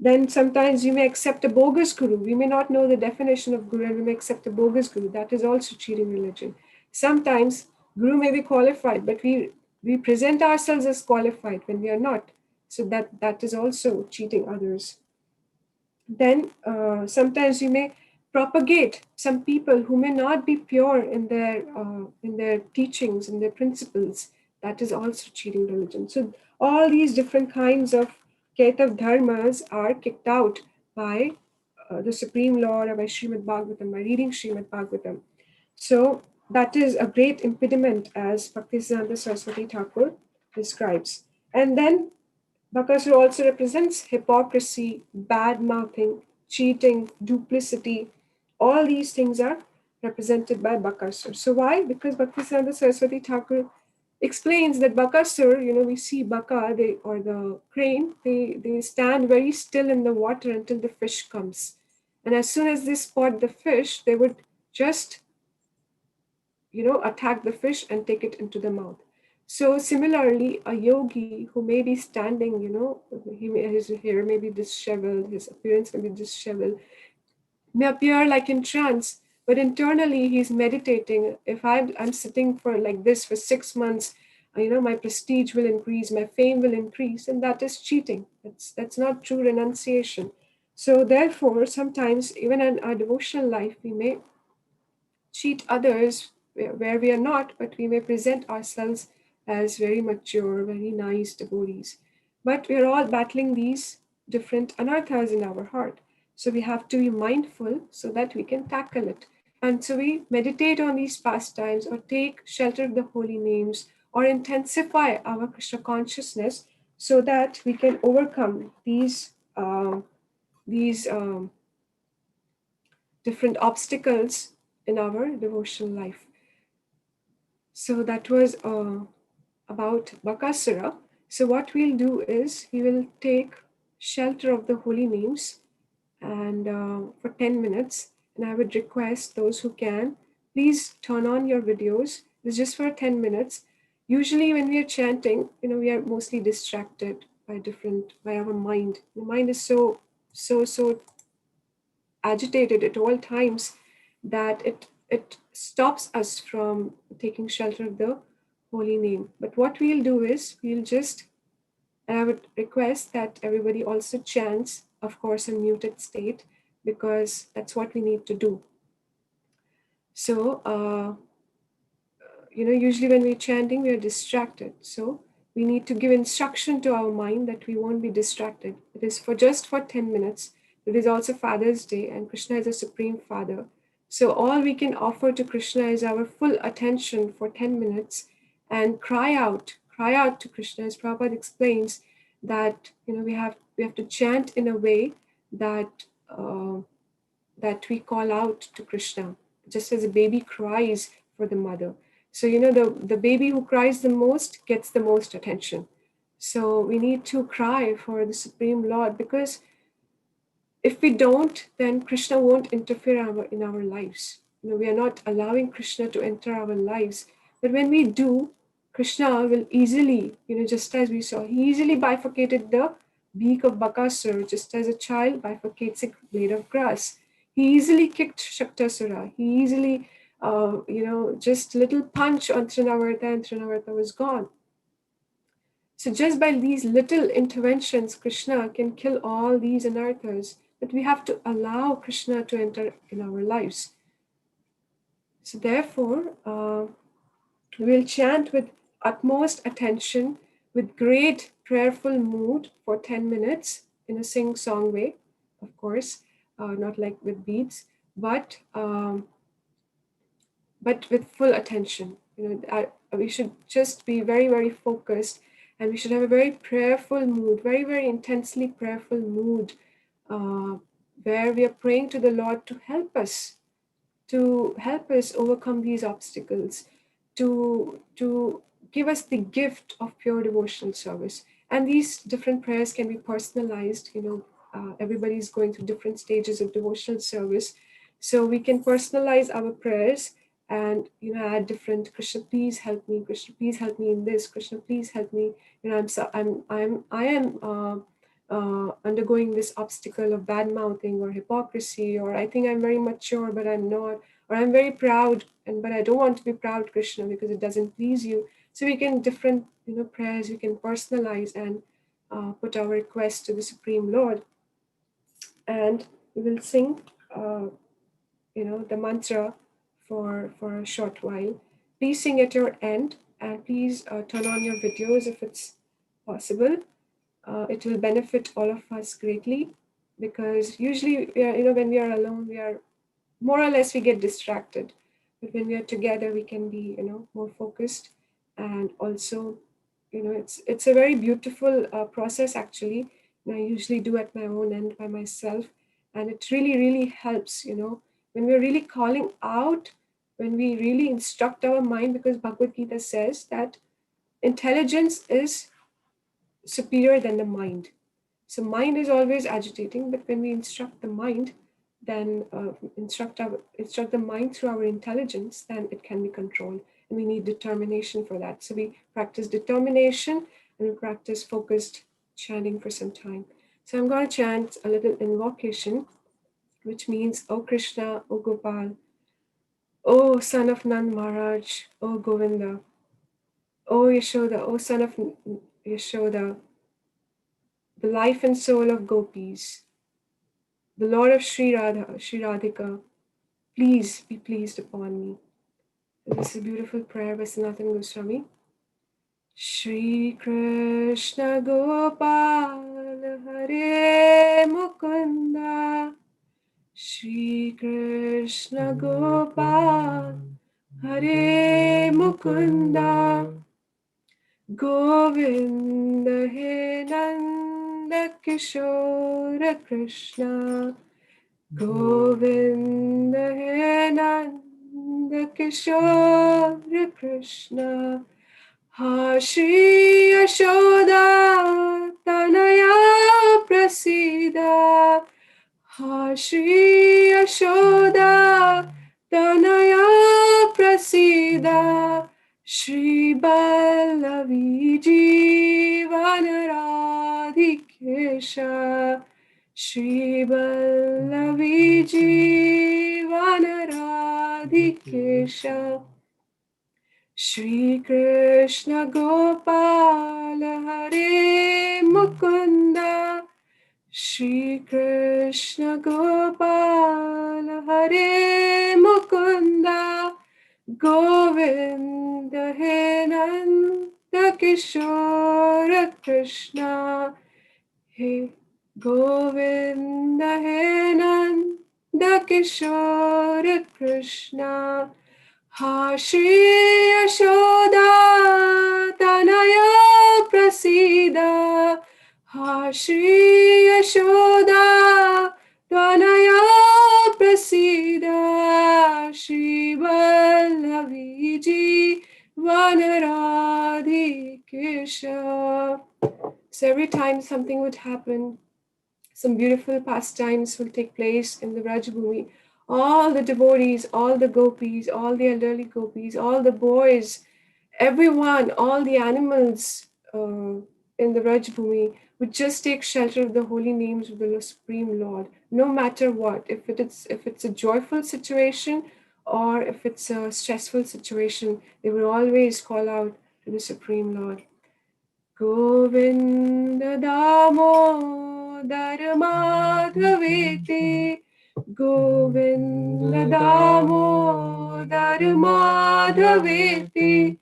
Then sometimes you may accept a bogus guru. We may not know the definition of guru and we may accept a bogus guru. That is also cheating religion. Sometimes guru may be qualified, but we present ourselves as qualified when we are not. So that is also cheating others. Then sometimes you may propagate some people who may not be pure in their teachings, in their principles. That is also cheating religion. So all these different kinds of Ketav dharmas are kicked out by the Supreme Lord or by Śrīmad-Bhāgavatam, by reading Śrīmad-Bhāgavatam. So that is a great impediment, as Bhaktisiddhanta Saraswati Thakur describes. And then Bakasura also represents hypocrisy, bad mouthing, cheating, duplicity. All these things are represented by Bakasura. So why? Because Bhaktisiddhanta Saraswati Thakur explains that Bakasura, we see Baka, or the crane, they stand very still in the water until the fish comes. And as soon as they spot the fish, they would just, attack the fish and take it into the mouth. So similarly, a yogi who may be standing, his hair may be disheveled, his appearance may be disheveled, may appear like in trance, but internally he's meditating. If I'm sitting for like this for 6 months, my prestige will increase, my fame will increase, and that is cheating. That's not true renunciation. So therefore, sometimes even in our devotional life, we may cheat others where we are not, but we may present ourselves as very mature, very nice devotees. But we are all battling these different anarthas in our heart. So we have to be mindful so that we can tackle it. And so we meditate on these pastimes or take shelter of the holy names or intensify our Krishna consciousness so that we can overcome these different obstacles in our devotional life. So that was about Bakasura. So what we'll do is we will take shelter of the holy names and for 10 minutes. And I would request those who can, please turn on your videos. It's just for 10 minutes. Usually when we are chanting, we are mostly distracted by our mind. The mind is so agitated at all times that it stops us from taking shelter of the holy name. But what we'll do is and I would request that everybody also chants, of course, in muted state, because that's what we need to do. So, usually when we're chanting, we are distracted. So we need to give instruction to our mind that we won't be distracted. It is just for 10 minutes. It is also Father's Day, and Krishna is a Supreme Father. So all we can offer to Krishna is our full attention for 10 minutes and cry out to Krishna. As Prabhupada explains that, we have to chant in a way that that we call out to Krishna, just as a baby cries for the mother. So, the baby who cries the most gets the most attention. So we need to cry for the Supreme Lord, because if we don't, then Krishna won't interfere in our lives. We are not allowing Krishna to enter our lives. But when we do, Krishna will easily, just as we saw, he easily bifurcated the beak of Bakasura, just as a child bifurcates a blade of grass. He easily kicked Shaktasura. He easily, just little punch on Trinavarta, and Trinavarta was gone. So just by these little interventions, Krishna can kill all these anarthas. But we have to allow Krishna to enter in our lives. So therefore, we will chant with utmost attention, with great prayerful mood for 10 minutes in a sing-song way, of course, not like with beats, but with full attention. We should just be very, very focused, and we should have a very prayerful mood, very, very intensely prayerful mood, where we are praying to the Lord to help us overcome these obstacles, to give us the gift of pure devotional service. And these different prayers can be personalized. Everybody's going through different stages of devotional service, so we can personalize our prayers and add different. Krishna, please help me. Krishna, please help me in this. Krishna, please help me. I am undergoing this obstacle of bad mouthing or hypocrisy, or I think I'm very mature but I'm not, or I'm very proud but I don't want to be proud, Krishna, because it doesn't please you. So we can different prayers we can personalize and put our request to the Supreme Lord, and we will sing the mantra for a short while. Please sing at your end, and please turn on your videos if it's possible. It will benefit all of us greatly, because usually when we are alone, we are more or less we get distracted, but when we are together we can be more focused. And also it's a very beautiful process actually, and I usually do at my own end by myself, and it really really helps when we're really calling out, when we really instruct our mind, because Bhagavad Gita says that intelligence is superior than the mind. So mind is always agitating, but when we instruct the mind, then instruct the mind through our intelligence, then it can be controlled. And we need determination for that. So we practice determination and we practice focused chanting for some time. So I'm going to chant a little invocation, which means, O Krishna, O Gopal, O son of Nand Maharaj, O Govinda, O Yashoda, O son of Yashoda, the life and soul of gopis, the Lord of Sri Radhika, please be pleased upon me. And this is a beautiful prayer by Sanatana Goswami. Shri Krishna Gopal Hare Mukunda, Shri Krishna Gopal Hare Mukunda, Govinda He Nanda Kishora Krishna, Govinda He Nanda Kishora Krishna, Ha Shri Yashoda Tanaya Prasida, Ha Shri Yashoda Tanaya Prasida, Shri Ballavi Jivan Radhikesha, Shri Ballavi Jivan Radhikesha, Shri Krishna Gopal Hare Mukunda, Shri Krishna Gopal Hare Mukunda, Govinda He Nanda Kishora Krishna, He Govinda He Nanda Kishora Krishna, Ha Shri Yashoda Tanaya Prasida, Ha Shri Yashoda Tanaya Prasida, Shri Vallavi Vanaradhikesha. So every time something would happen, some beautiful pastimes will take place in the Rajabhumi. All the devotees, all the gopis, all the elderly gopis, all the boys, everyone, all the animals in the Rajbhumi would just take shelter of the holy names of the Supreme Lord, no matter what. If it's a joyful situation or if it's a stressful situation, they would always call out to the Supreme Lord. Govinda Damodar Madhaveti, Govinda Damodar Madhaveti,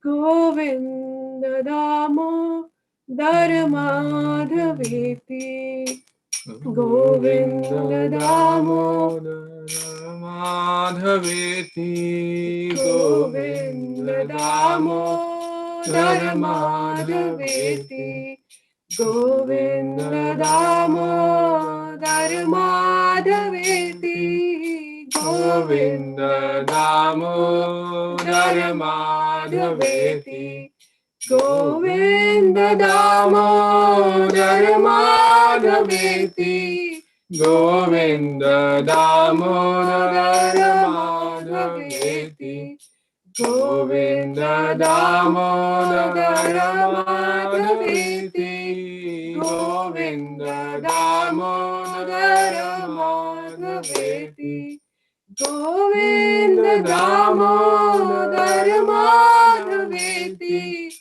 Govinda Damodar Madhaveti, Govinda Damodar Madhaveti, Govinda Damodar Madhaveti, Govinda Damodar Madhaveti, Govinda Damodar Madhaveti, Govinda Damodar Madhaveti, Govinda Damodar Madhaveti, Govinda Damodar Madhaveti, Govinda Damodar Madhaveti, Govinda Damodar Madhaveti,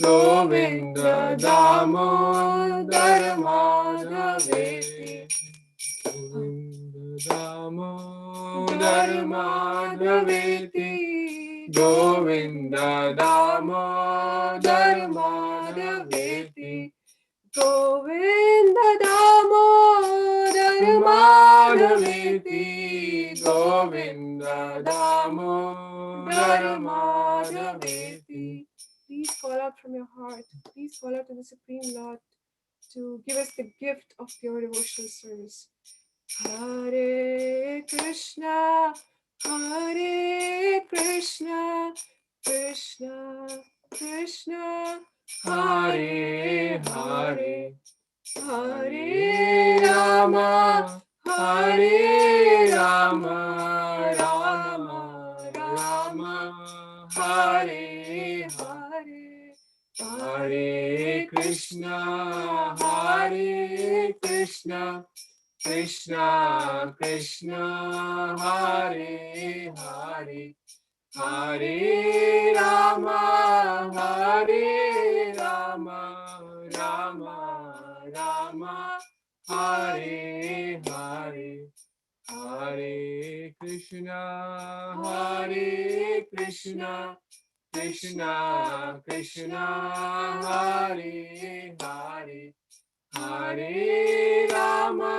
Govinda Damodar Madhaveti, Govinda Damodar Madhaveti, Govinda Damodar Madhaveti, Govinda Damodar Madhaveti, Govinda Damodar Madhaveti. Please call out from your heart. Please call out to the Supreme Lord to give us the gift of pure devotional service. Hare Krishna, Hare Krishna, Krishna Krishna, Hare Hare, Hare Rama, Hare Rama, Rama Rama, Hare Hare, Hare Krishna, Hare Krishna, Krishna Krishna, Hare Hare, Hare Rama, Hare Rama, Rama Rama, Hare Hare, Hare Krishna, Hare Krishna, Krishna Krishna, Hare Hare, Hare Rama,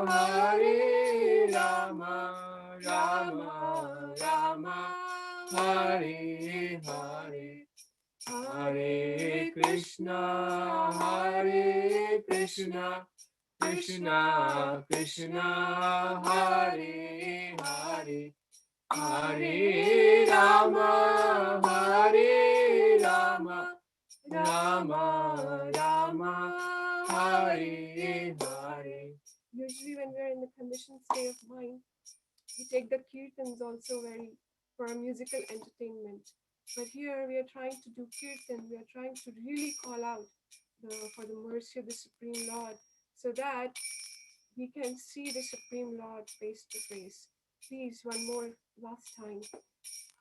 Hare Rama, Rama Rama, Hare Hare, Hare Krishna, Hare Krishna, Krishna Krishna, Hare Hare, Hare Rama, Hare Rama, Rama Rama, Hare Hare. Usually, when we're in the conditioned state of mind, we take the kirtans also very for musical entertainment. But here we are trying to do kirtan, we are trying to really call out for the mercy of the Supreme Lord so that we can see the Supreme Lord face to face. Please, one more last time.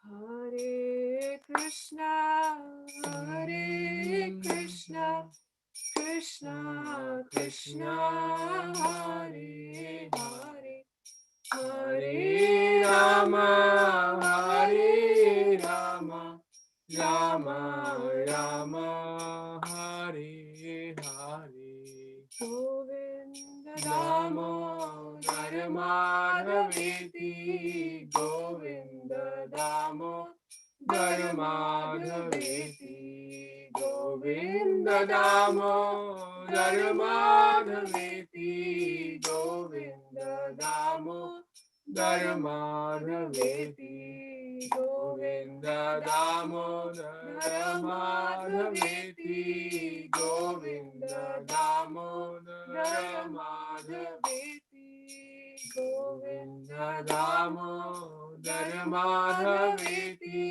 Hare Krishna, Hare Krishna, Krishna Krishna, Hare Hare, Hare Rama, Hare Rama, Rama Rama, Hare Hare, Govinda Damodar Madhaveti, Govinda Damodar Madhaveti, Govinda Damodar Madhaveti, Govinda Damodar Madhaveti, Govinda Damodar Madhaveti, Govinda Damodar Madhaveti, Govinda Damodar Madhaveti,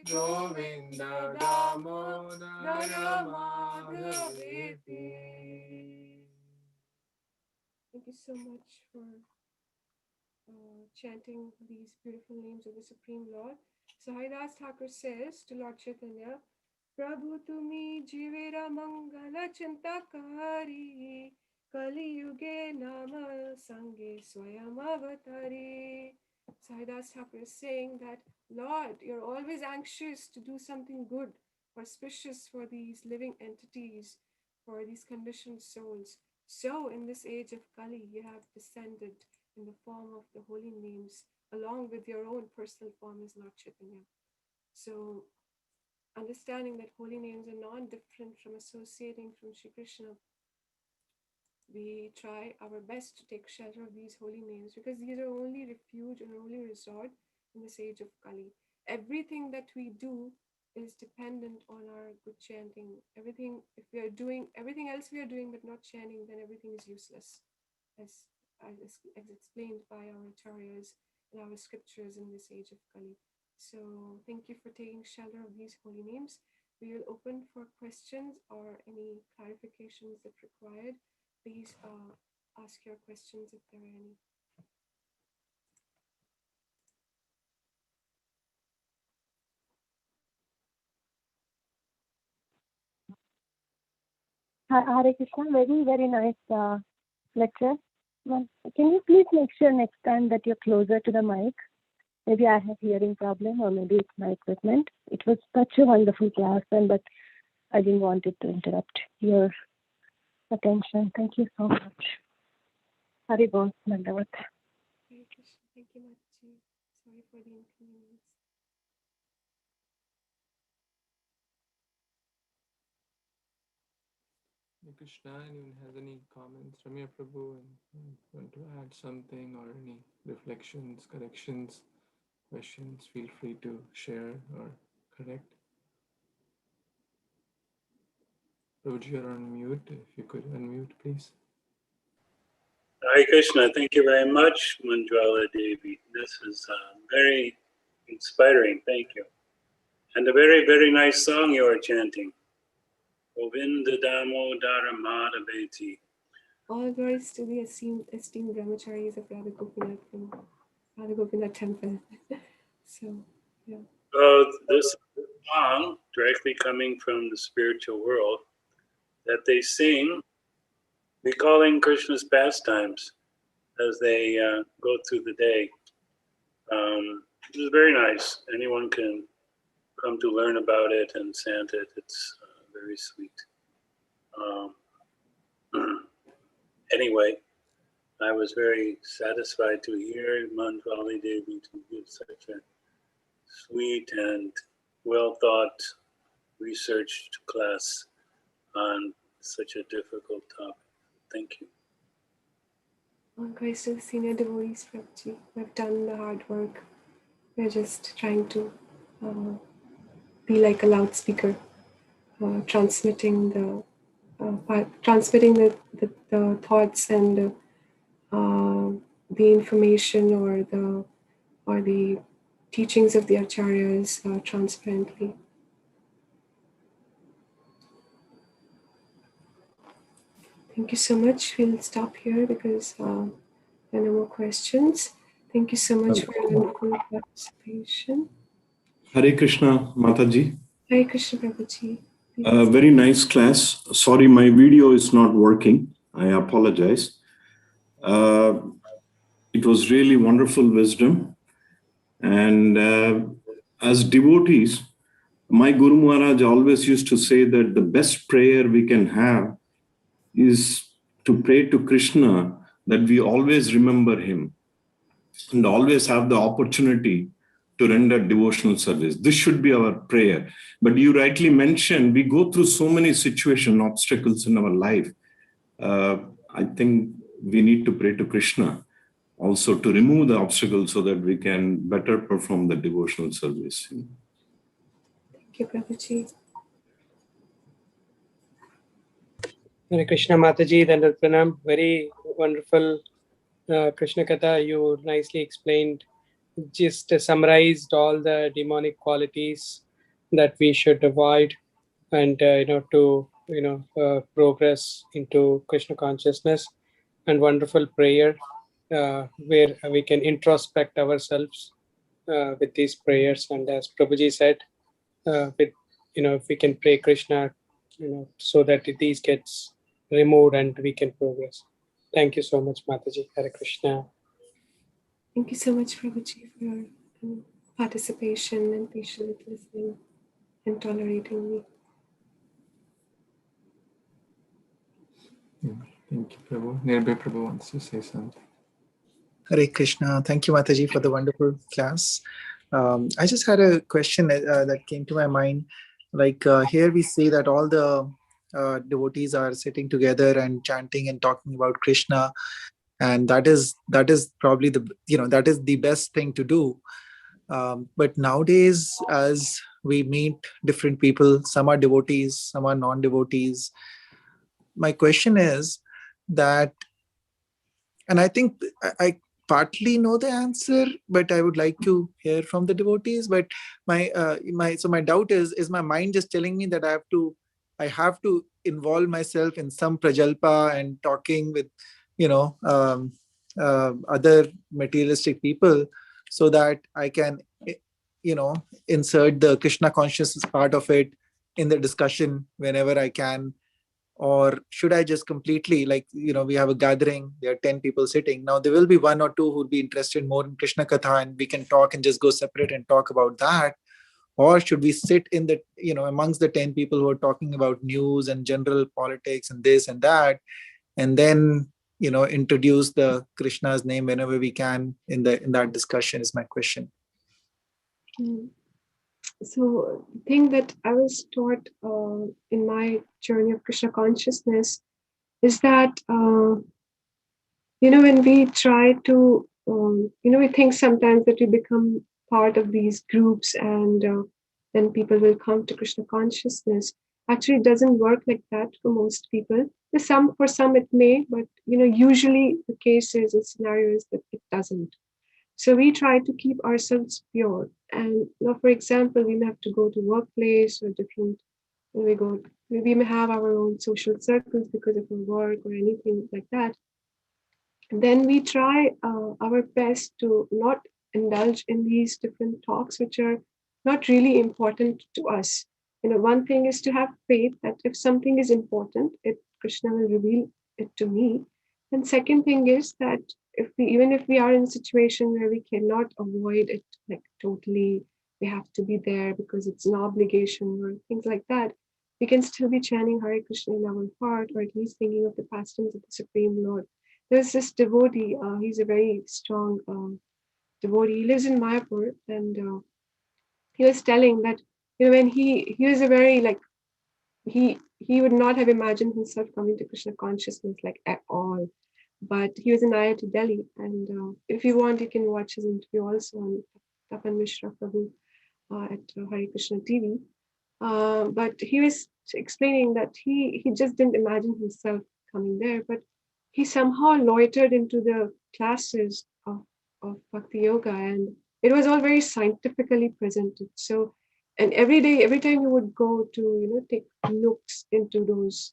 Govinda Damodara Madhaveti. Thank you so much for chanting these beautiful names of the Supreme Lord. So Haridas Thakur says to Lord Chaitanya, Prabhu tumi jivera mangala chintakari, Kali yuge nama sange swayam avatari. So Haridas Thakur is saying that, Lord, you're always anxious to do something good, auspicious for these living entities, for these conditioned souls. So in this age of Kali, you have descended in the form of the holy names, along with your own personal form as Lord Chaitanya. So understanding that holy names are not different from associating from Shri Krishna, we try our best to take shelter of these holy names, because these are only refuge and only resort in this age of Kali. Everything that we do is dependent on our good chanting. Everything, if we are doing everything else we are doing but not chanting, then everything is useless, as explained by our acharyas in our scriptures in this age of Kali. So thank you for taking shelter of these holy names. We will open for questions or any clarifications if required. Please ask your questions if there are any. Hare Krishna, very, very nice lecture. Can you please make sure next time that you're closer to the mic? Maybe I have hearing problem, or maybe it's my equipment. It was such a wonderful class, but I didn't want it to interrupt your attention. Thank you so much. Hari Bol, Bhagavata. Hare Krishna. Thank you, Mataji. Sorry for the inconvenience. Krishna, anyone has any comments? Ramya Prabhu, and want to add something or any reflections, corrections, questions, feel free to share or correct. Prabhuji, you're on mute. If you could unmute, please. Hare Krishna, thank you very much, Manjulali Devi. This is very inspiring, thank you. And a very, very nice song you are chanting. Govinda Damodara Madhaveti. All glories to the esteemed brahmacharis of Radha Gopinath from Radha Gopinath temple. So, yeah. This song, directly coming from the spiritual world, that they sing, recalling Krishna's pastimes as they go through the day. It is very nice. Anyone can come to learn about it and chant it. It's very sweet. Anyway, I was very satisfied to hear Manjulali Devi to give such a sweet and well thought, researched class on such a difficult topic. Thank you. All glories to the senior devotees, Prabhuji, who have done the hard work. We're just trying to be like a loudspeaker, transmitting the thoughts and the information or the teachings of the acharyas transparently. Thank you so much. We'll stop here because there are no more questions. Thank you so much for your wonderful participation. Hare Krishna, Mataji. Hare Krishna, Prabhuji. Very nice class. Sorry, my video is not working. I apologize. It was really wonderful wisdom. And as devotees, my Guru Maharaj always used to say that the best prayer we can have is to pray to Krishna, that we always remember him and always have the opportunity to render devotional service. This should be our prayer. But you rightly mentioned, we go through so many situations, obstacles in our life. I think we need to pray to Krishna also to remove the obstacles so that we can better perform the devotional service. Thank you, Prabhuji. Hare Krishna, Mataji, Dandal Pranam. Very wonderful Krishna Katha. You nicely explained, just summarized all the demonic qualities that we should avoid, and to progress into Krishna consciousness. And wonderful prayer where we can introspect ourselves with these prayers. And as Prabhuji said, with if we can pray Krishna, so that these gets removed and we can progress. Thank you so much, Mataji. Hare Krishna. Thank you so much, Prabhuji, for your participation and patient listening and tolerating me. Thank you, Prabhu. Nirbhay Prabhu wants to say something. Hare Krishna. Thank you, Mataji, for the wonderful class. I just had a question that came to my mind. Like here we say that all the devotees are sitting together and chanting and talking about Krishna, and that is probably that is the best thing to do. But nowadays, as we meet different people, some are devotees, some are non-devotees. My question is that, and I think I partly know the answer, but I would like to hear from the devotees. But my doubt is my mind just telling me that I have to involve myself in some prajalpa and talking with other materialistic people, so that I can insert the Krishna consciousness part of it in the discussion whenever I can? Or should I just completely, like, we have a gathering, there are 10 people sitting. Now there will be one or two who would be interested more in Krishna Katha, and we can talk and just go separate and talk about that. Or should we sit in the, amongst the 10 people who are talking about news and general politics and this and that, and then, introduce the Krishna's name whenever we can in that discussion, is my question. So the thing that I was taught in my journey of Krishna consciousness is that, when we try to, we think sometimes that we become part of these groups and then people will come to Krishna consciousness. Actually, it doesn't work like that for most people. For some it may, but usually the cases and scenarios that it doesn't. So we try to keep ourselves pure. And for example, we may have to go to workplace or different, we may have our own social circles because of our work or anything like that. And then we try our best to not indulge in these different talks, which are not really important to us. One thing is to have faith that if something is important, Krishna will reveal it to me. And second thing is that even if we are in a situation where we cannot avoid it, like totally, we have to be there because it's an obligation or things like that, we can still be chanting Hare Krishna in our heart, or at least thinking of the pastimes of the Supreme Lord. There's this devotee, he's a very strong devotee. He lives in Mayapur, and he was telling that, when he was a very, like, he would not have imagined himself coming to Krishna consciousness, like, at all. But he was in IIT Delhi, and if you want, you can watch his interview also on Tapan Mishra Prabhu at Hare Krishna TV. But he was explaining that he just didn't imagine himself coming there, but he somehow loitered into the classes of Bhakti Yoga, and it was all very scientifically presented. So, and every time he would go to, take looks into those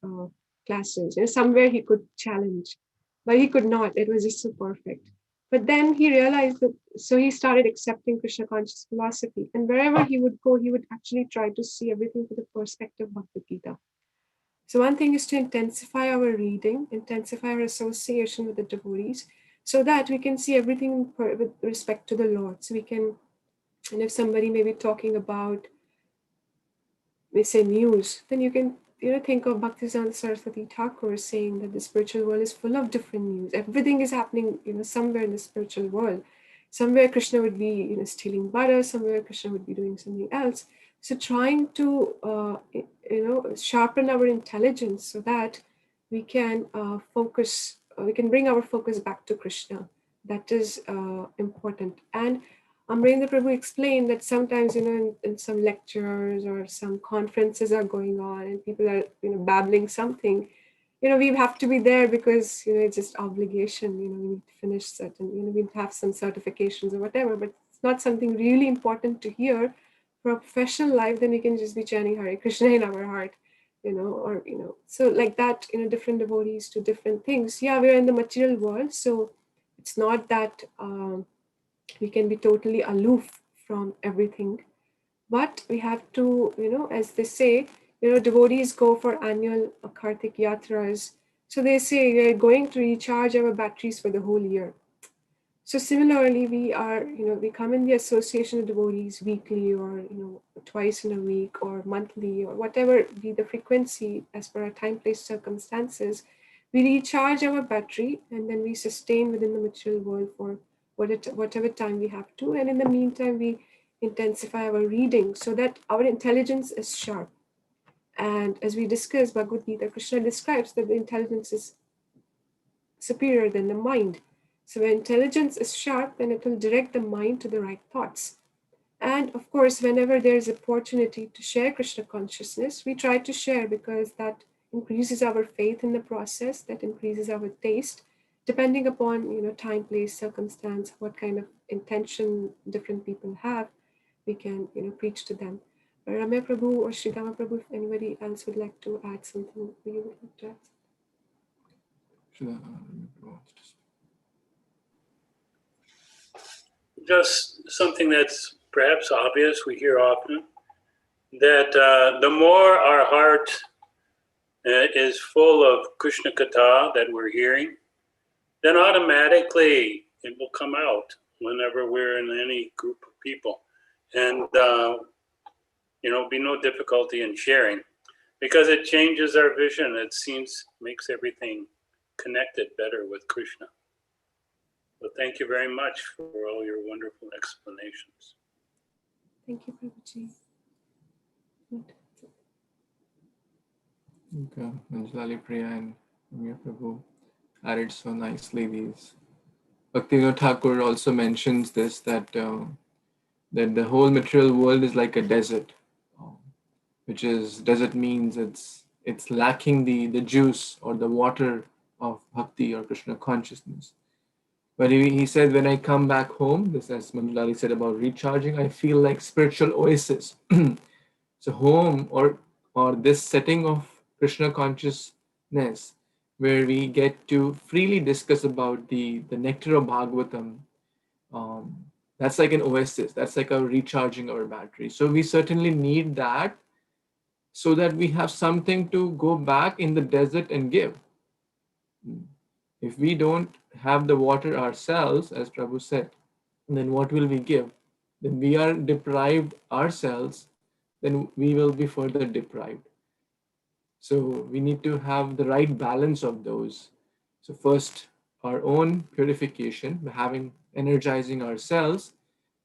classes, somewhere he could challenge, but he could not. It was just so perfect. But then he realized that, so he started accepting Krishna conscious philosophy. And wherever he would go, he would actually try to see everything from the perspective of Bhagavad Gita. So one thing is to intensify our reading, intensify our association with the devotees, so that we can see everything with respect to the Lord. So we can, and if somebody may be talking about, we say, news, then you can think of Bhaktisiddhanta Saraswati Thakur saying that the spiritual world is full of different news. Everything is happening, somewhere in the spiritual world. Somewhere Krishna would be, stealing butter. Somewhere Krishna would be doing something else. So trying to, sharpen our intelligence so that we can focus. We can bring our focus back to Krishna. That is important. And Amrendra Prabhu explained that sometimes, in some lectures or some conferences are going on and people are, babbling something, we have to be there because, it's just obligation, we need to finish certain, we have some certifications or whatever, but it's not something really important to hear For a professional life, then we can just be chanting Hare Krishna in our heart, or, so like that, different devotees to different things. Yeah, we're in the material world, so it's not that we can be totally aloof from everything. But we have to, as they say, devotees go for annual Kartik Yatras. So they say we're going to recharge our batteries for the whole year. So similarly, we come in the association of devotees weekly or, twice in a week or monthly or whatever be the frequency as per our time, place, circumstances. We recharge our battery and then we sustain within the material world for whatever time we have to. And in the meantime, we intensify our reading so that our intelligence is sharp. And as we discussed, Bhagavad Gita, Krishna describes that the intelligence is superior than the mind. So when intelligence is sharp, then it will direct the mind to the right thoughts. And of course, whenever there is opportunity to share Krishna consciousness, we try to share because that increases our faith in the process, that increases our taste, depending upon time, place, circumstance, what kind of intention different people have, we can preach to them. Ramya Prabhu or Sridhama Prabhu, if anybody else would like to add something, you would like to add? Just something that's perhaps obvious, we hear often, that the more our heart is full of Krishna Katha that we're hearing, then automatically it will come out whenever we're in any group of people. And, be no difficulty in sharing because it changes our vision. It makes everything connected better with Krishna. So thank you very much for all your wonderful explanations. Thank you, Prabhuji. Okay, Manjulali Priya and Ramya Prabhu added so nicely these. Bhaktivinoda Thakur also mentions this, that the whole material world is like a desert, which is, desert means it's lacking the juice or the water of bhakti or Krishna consciousness. But he said, when I come back home, this as Manjulali said about recharging, I feel like spiritual oasis. So home or this setting of Krishna consciousness, where we get to freely discuss about the nectar of Bhagavatam, that's like an oasis. That's like a recharging our battery. So we certainly need that so that we have something to go back in the desert and give. If we don't have the water ourselves, as Prabhu said, then what will we give? Then we are deprived ourselves, then we will be further deprived. So we need to have the right balance of those. So first, our own purification, energizing ourselves,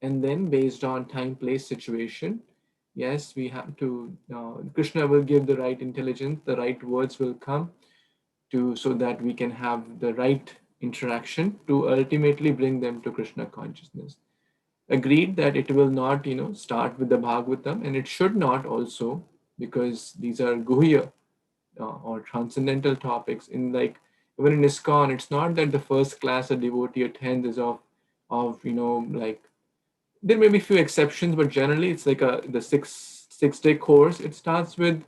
and then based on time, place, situation, yes, we have to, Krishna will give the right intelligence, the right words will come so that we can have the right interaction to ultimately bring them to Krishna consciousness. Agreed that it will not, start with the Bhagavatam, and it should not also, because these are guhya or transcendental topics. Even in ISKCON, it's not that the first class a devotee attends is of like, there may be few exceptions, but generally it's like the six-day course. It starts with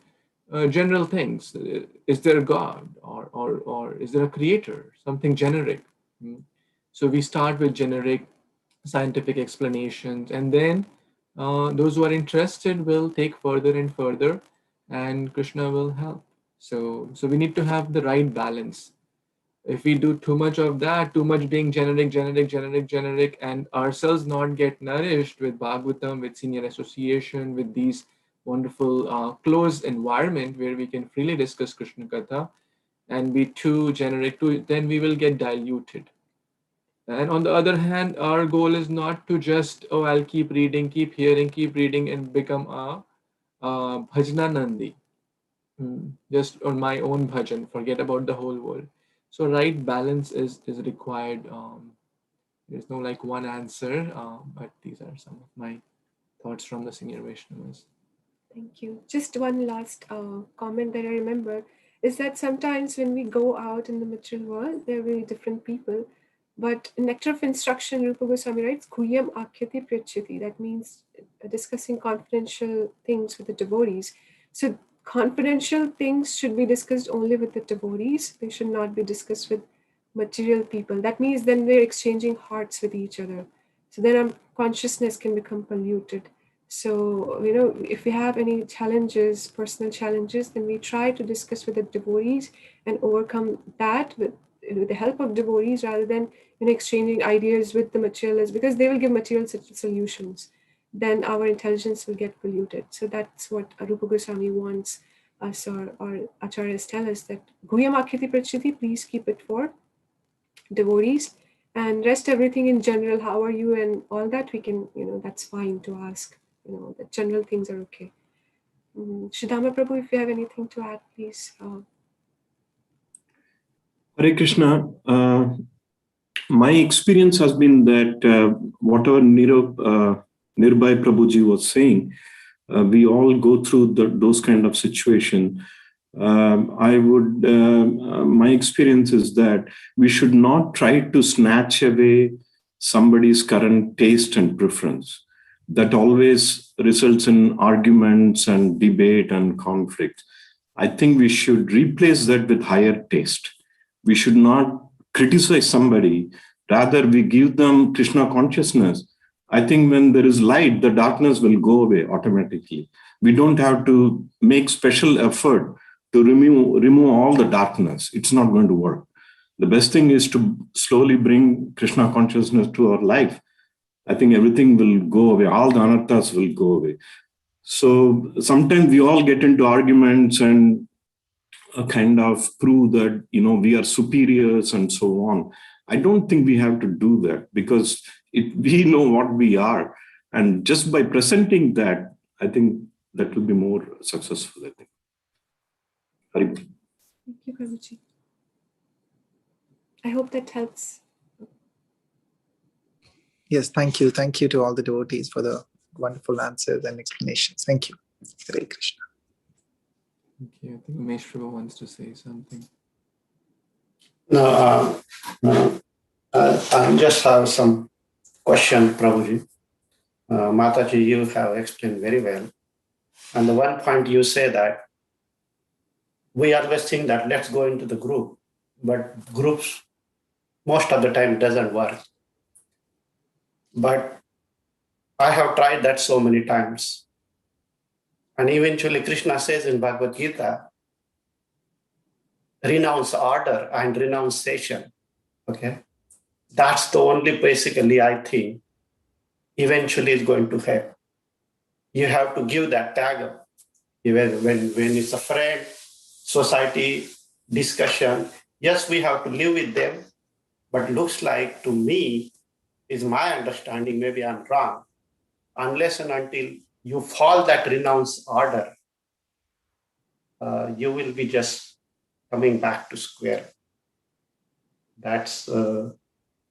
general things. Is there a God, or is there a creator? Something generic. So we start with generic scientific explanations, and then those who are interested will take further and further, and Krishna will help. So we need to have the right balance. If we do too much of that, too much being generic, and ourselves not get nourished with Bhagavatam, with senior association, with these wonderful closed environment where we can freely discuss Krishna Katha, and be too generic, then we will get diluted. And on the other hand, our goal is not to just, I'll keep reading, keep hearing, keep reading, and become a bhajna nandi. Just on my own bhajan, forget about the whole world. So right balance is required. There's no like one answer, but these are some of my thoughts from the senior Vaishnavas. Thank you. Just one last comment that I remember is that sometimes when we go out in the material world, there will be different people, But in Nectar of Instruction, Rupa Goswami writes, Guyam Akhyati Prachiti. That means discussing confidential things with the devotees. So confidential things should be discussed only with the devotees. They should not be discussed with material people. That means then we're exchanging hearts with each other. So then our consciousness can become polluted. So, if we have any challenges, personal challenges, then we try to discuss with the devotees and overcome that with the help of devotees, rather than exchanging ideas with the materialists, because they will give material solutions. Then our intelligence will get polluted. So that's what Rupa Goswami wants us, or acharyas tell us, that Guyam Akhyati Prachiti, please keep it for devotees, and rest everything in general, how are you and all that, we can, that's fine to ask. The general things are okay. Shridhama Prabhu, if you have anything to add, please. Hare Krishna. My experience has been that whatever Nirbhay Prabhuji was saying, we all go through those kind of situation. My experience is that we should not try to snatch away somebody's current taste and preference. That always results in arguments and debate and conflict. I think we should replace that with higher taste. We should not criticize somebody. Rather, we give them Krishna consciousness. I think when there is light, the darkness will go away automatically. We don't have to make special effort to remove all the darkness. It's not going to work. The best thing is to slowly bring Krishna consciousness to our life. I think everything will go away. All the anarthas will go away. So sometimes we all get into arguments and kind of prove that, we are superiors and so on. I don't think we have to do that, because we know what we are. And just by presenting that, I think that will be more successful, I think. Thank you, Prabhuji. I hope that helps. Yes, thank you. Thank you to all the devotees for the wonderful answers and explanations. Thank you. Hare Krishna. Thank you. I think Umesh Prabhu wants to say something. No, I just have some question, Prabhuji. Mataji, you have explained very well. And the one point you say that we always think that let's go into the group, but groups most of the time doesn't work. But I have tried that so many times. And eventually Krishna says in Bhagavad Gita, renounce order and renunciation. Okay. That's the only basically I think eventually is going to help. You have to give that tag up. Even when it's a friend, society, discussion, yes, we have to live with them, but looks like to me, is my understanding, maybe I'm wrong, unless and until you follow that renounce order, you will be just coming back to square. That's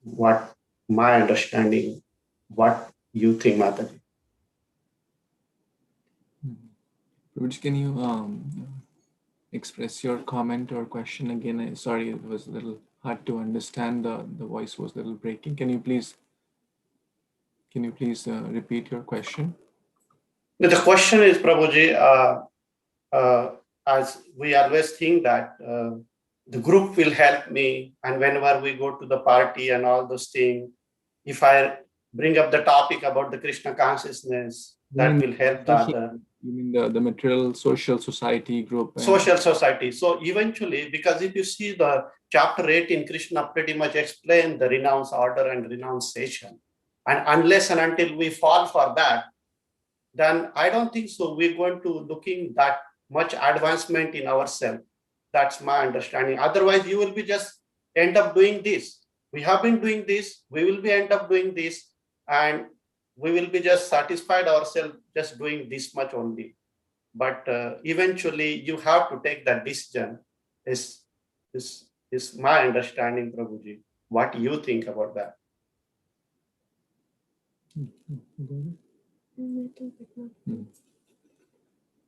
what my understanding, what you think, Mataji. Prabhuji, can you express your comment or question again? Sorry, it was a little hard to understand. The voice was a little breaking. Can you please repeat your question? The question is, Prabhuji, as we always think that the group will help me, and whenever we go to the party and all those things, if I bring up the topic about the Krishna consciousness, that will help the other. You mean the material social society group? Social society. So eventually, because if you see the chapter 18, Krishna pretty much explained the renounce order and renunciation. And unless and until we fall for that, then I don't think so we're going to looking that much advancement in ourselves. That's my understanding. Otherwise, you will be just end up doing this. We have been doing this. We will be end up doing this. And we will be just satisfied ourselves just doing this much only. But eventually, you have to take that decision. Is my understanding, Prabhuji. What do you think about that?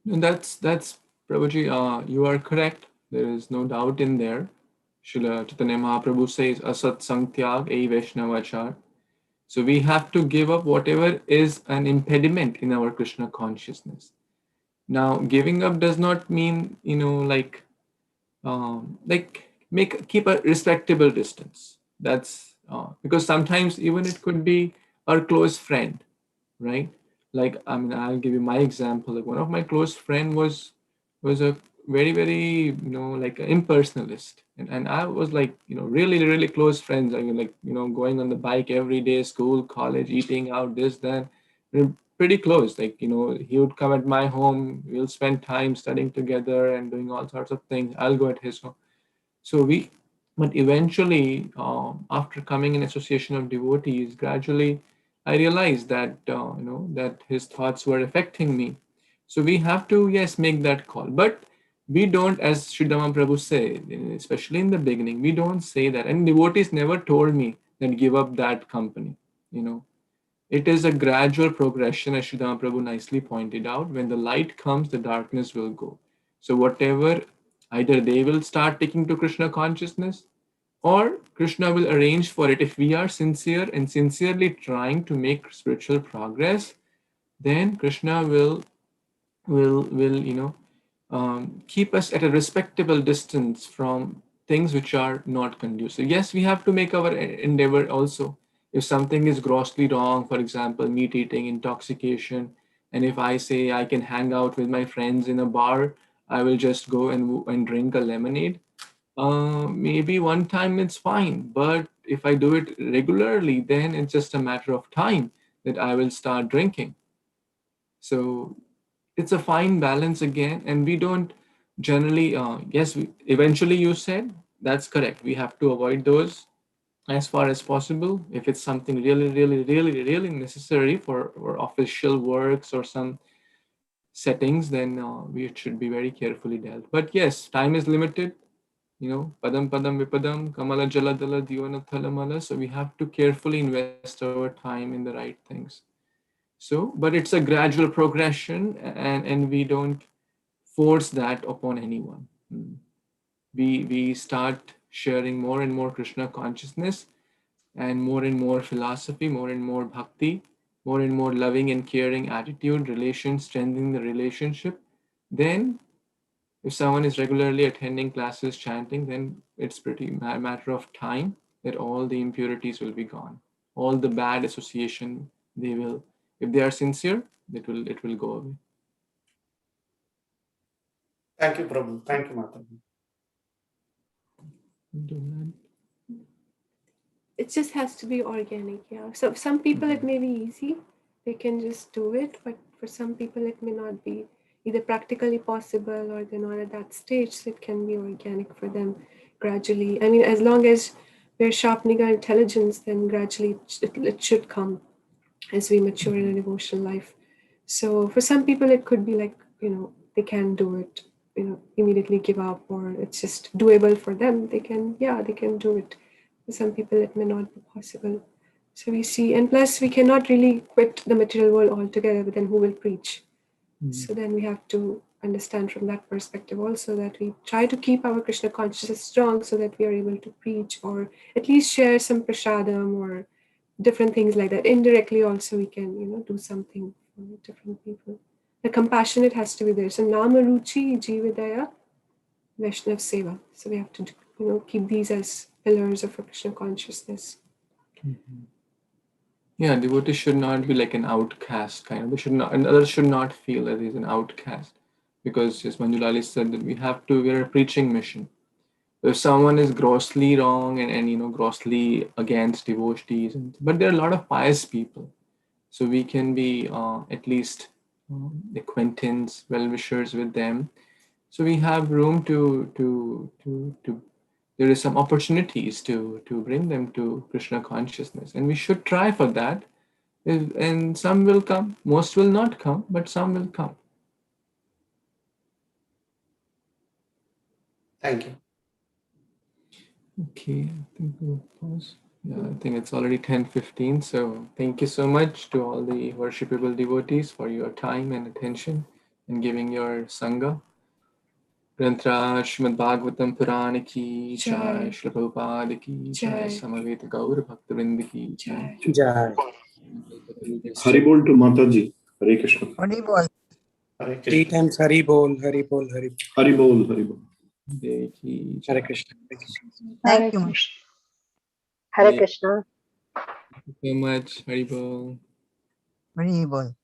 And that's Prabhuji, you are correct. There is no doubt in there. Srila Chaitanya Mahaprabhu says, Asat Sangtyag Ei Vaishnavachar. So we have to give up whatever is an impediment in our Krishna consciousness. Now, giving up does not mean, keep a respectable distance. That's because sometimes even it could be our close friend, right? Like, I mean, I'll give you my example. Like, one of my close friend was a very, very, like an impersonalist. And I was like, really, really close friends. I mean, like, going on the bike every day, school, college, eating out, this, that. We're pretty close. Like, he would come at my home, we'll spend time studying together and doing all sorts of things. I'll go at his home. So but eventually, after coming in association of devotees, gradually, I realized that that his thoughts were affecting me. So we have to, yes, make that call, but we don't, as Sridhama Prabhu said, especially in the beginning, we don't say that. And devotees never told me that give up that company. It is a gradual progression, as Sridhama Prabhu nicely pointed out. When the light comes, the darkness will go. So whatever, either they will start taking to Krishna consciousness, or Krishna will arrange for it. If we are sincere and sincerely trying to make spiritual progress, then Krishna will keep us at a respectable distance from things which are not conducive. Yes, we have to make our endeavor also. If something is grossly wrong, for example, meat eating, intoxication, and if I say I can hang out with my friends in a bar, I will just go and drink a lemonade. Maybe one time it's fine, but if I do it regularly, then it's just a matter of time that I will start drinking. So it's a fine balance again, and we don't generally, yes, eventually you said that's correct. We have to avoid those as far as possible. If it's something really, really, really, really necessary for official works or some settings, then we should be very carefully dealt. But yes, time is limited. Padam padam vipadam kamala jaladala divana thalamala. So we have to carefully invest our time in the right things. So, but it's a gradual progression, and we don't force that upon anyone. We start sharing more and more Krishna consciousness, and more philosophy, more and more bhakti, more and more loving and caring attitude, relations, strengthening the relationship. Then, if someone is regularly attending classes, chanting, then it's pretty matter of time that all the impurities will be gone. All the bad association, they will, if they are sincere, it will go away. Thank you, Prabhu. Thank you, Mataji. It just has to be organic, yeah. So some people it may be easy, they can just do it, but for some people it may not be either practically possible or they're not at that stage. So it can be organic for them gradually. I mean, as long as we're sharpening our intelligence, then gradually it should come as we mature in a devotional life. So for some people it could be like, they can do it, immediately give up, or it's just doable for them. They can do it. For some people it may not be possible. So we see, and plus we cannot really quit the material world altogether, but then who will preach? So then we have to understand from that perspective also that we try to keep our Krishna consciousness strong so that we are able to preach or at least share some prasadam or different things like that. Indirectly also we can, do something for different people. The compassionate has to be there. So Nama Ruchi, Jividaya, Vaishnav Seva. So we have to, keep these as pillars of our Krishna consciousness. Yeah, devotee should not be like an outcast kind of. They should not, and others should not feel that he's an outcast, because as Manjulali said, that we're a preaching mission. If someone is grossly wrong and grossly against devotees, but there are a lot of pious people, so we can be at least acquaintance, well-wishers with them. So we have room to there is some opportunities to bring them to Krishna consciousness, and we should try for that. And some will come, most will not come, but some will come. Thank you. Okay, I think we'll pause. Yeah, I think it's already 10:15. So thank you so much to all the worshipable devotees for your time and attention and giving your Sangha. Grantra Śrīmad-Bhāgavatam Purana ki Jai. Jai, Śrīla Prabhupada ki Jai, Jai. Samaveta Gaura Bhakta-vrinda ki Jai. Jai. Haribol to Mataji. Hare Krishna. Hari Bol. Hare 3 Krishna. times Hari Bol, Hari Bol, Hari Bol. Haribol, Haribol. Jai ki Jai. Hare Krishna. Hare Krishna. Thank you. Hare Krishna. Thank you so much. Haribol. Hari Bol.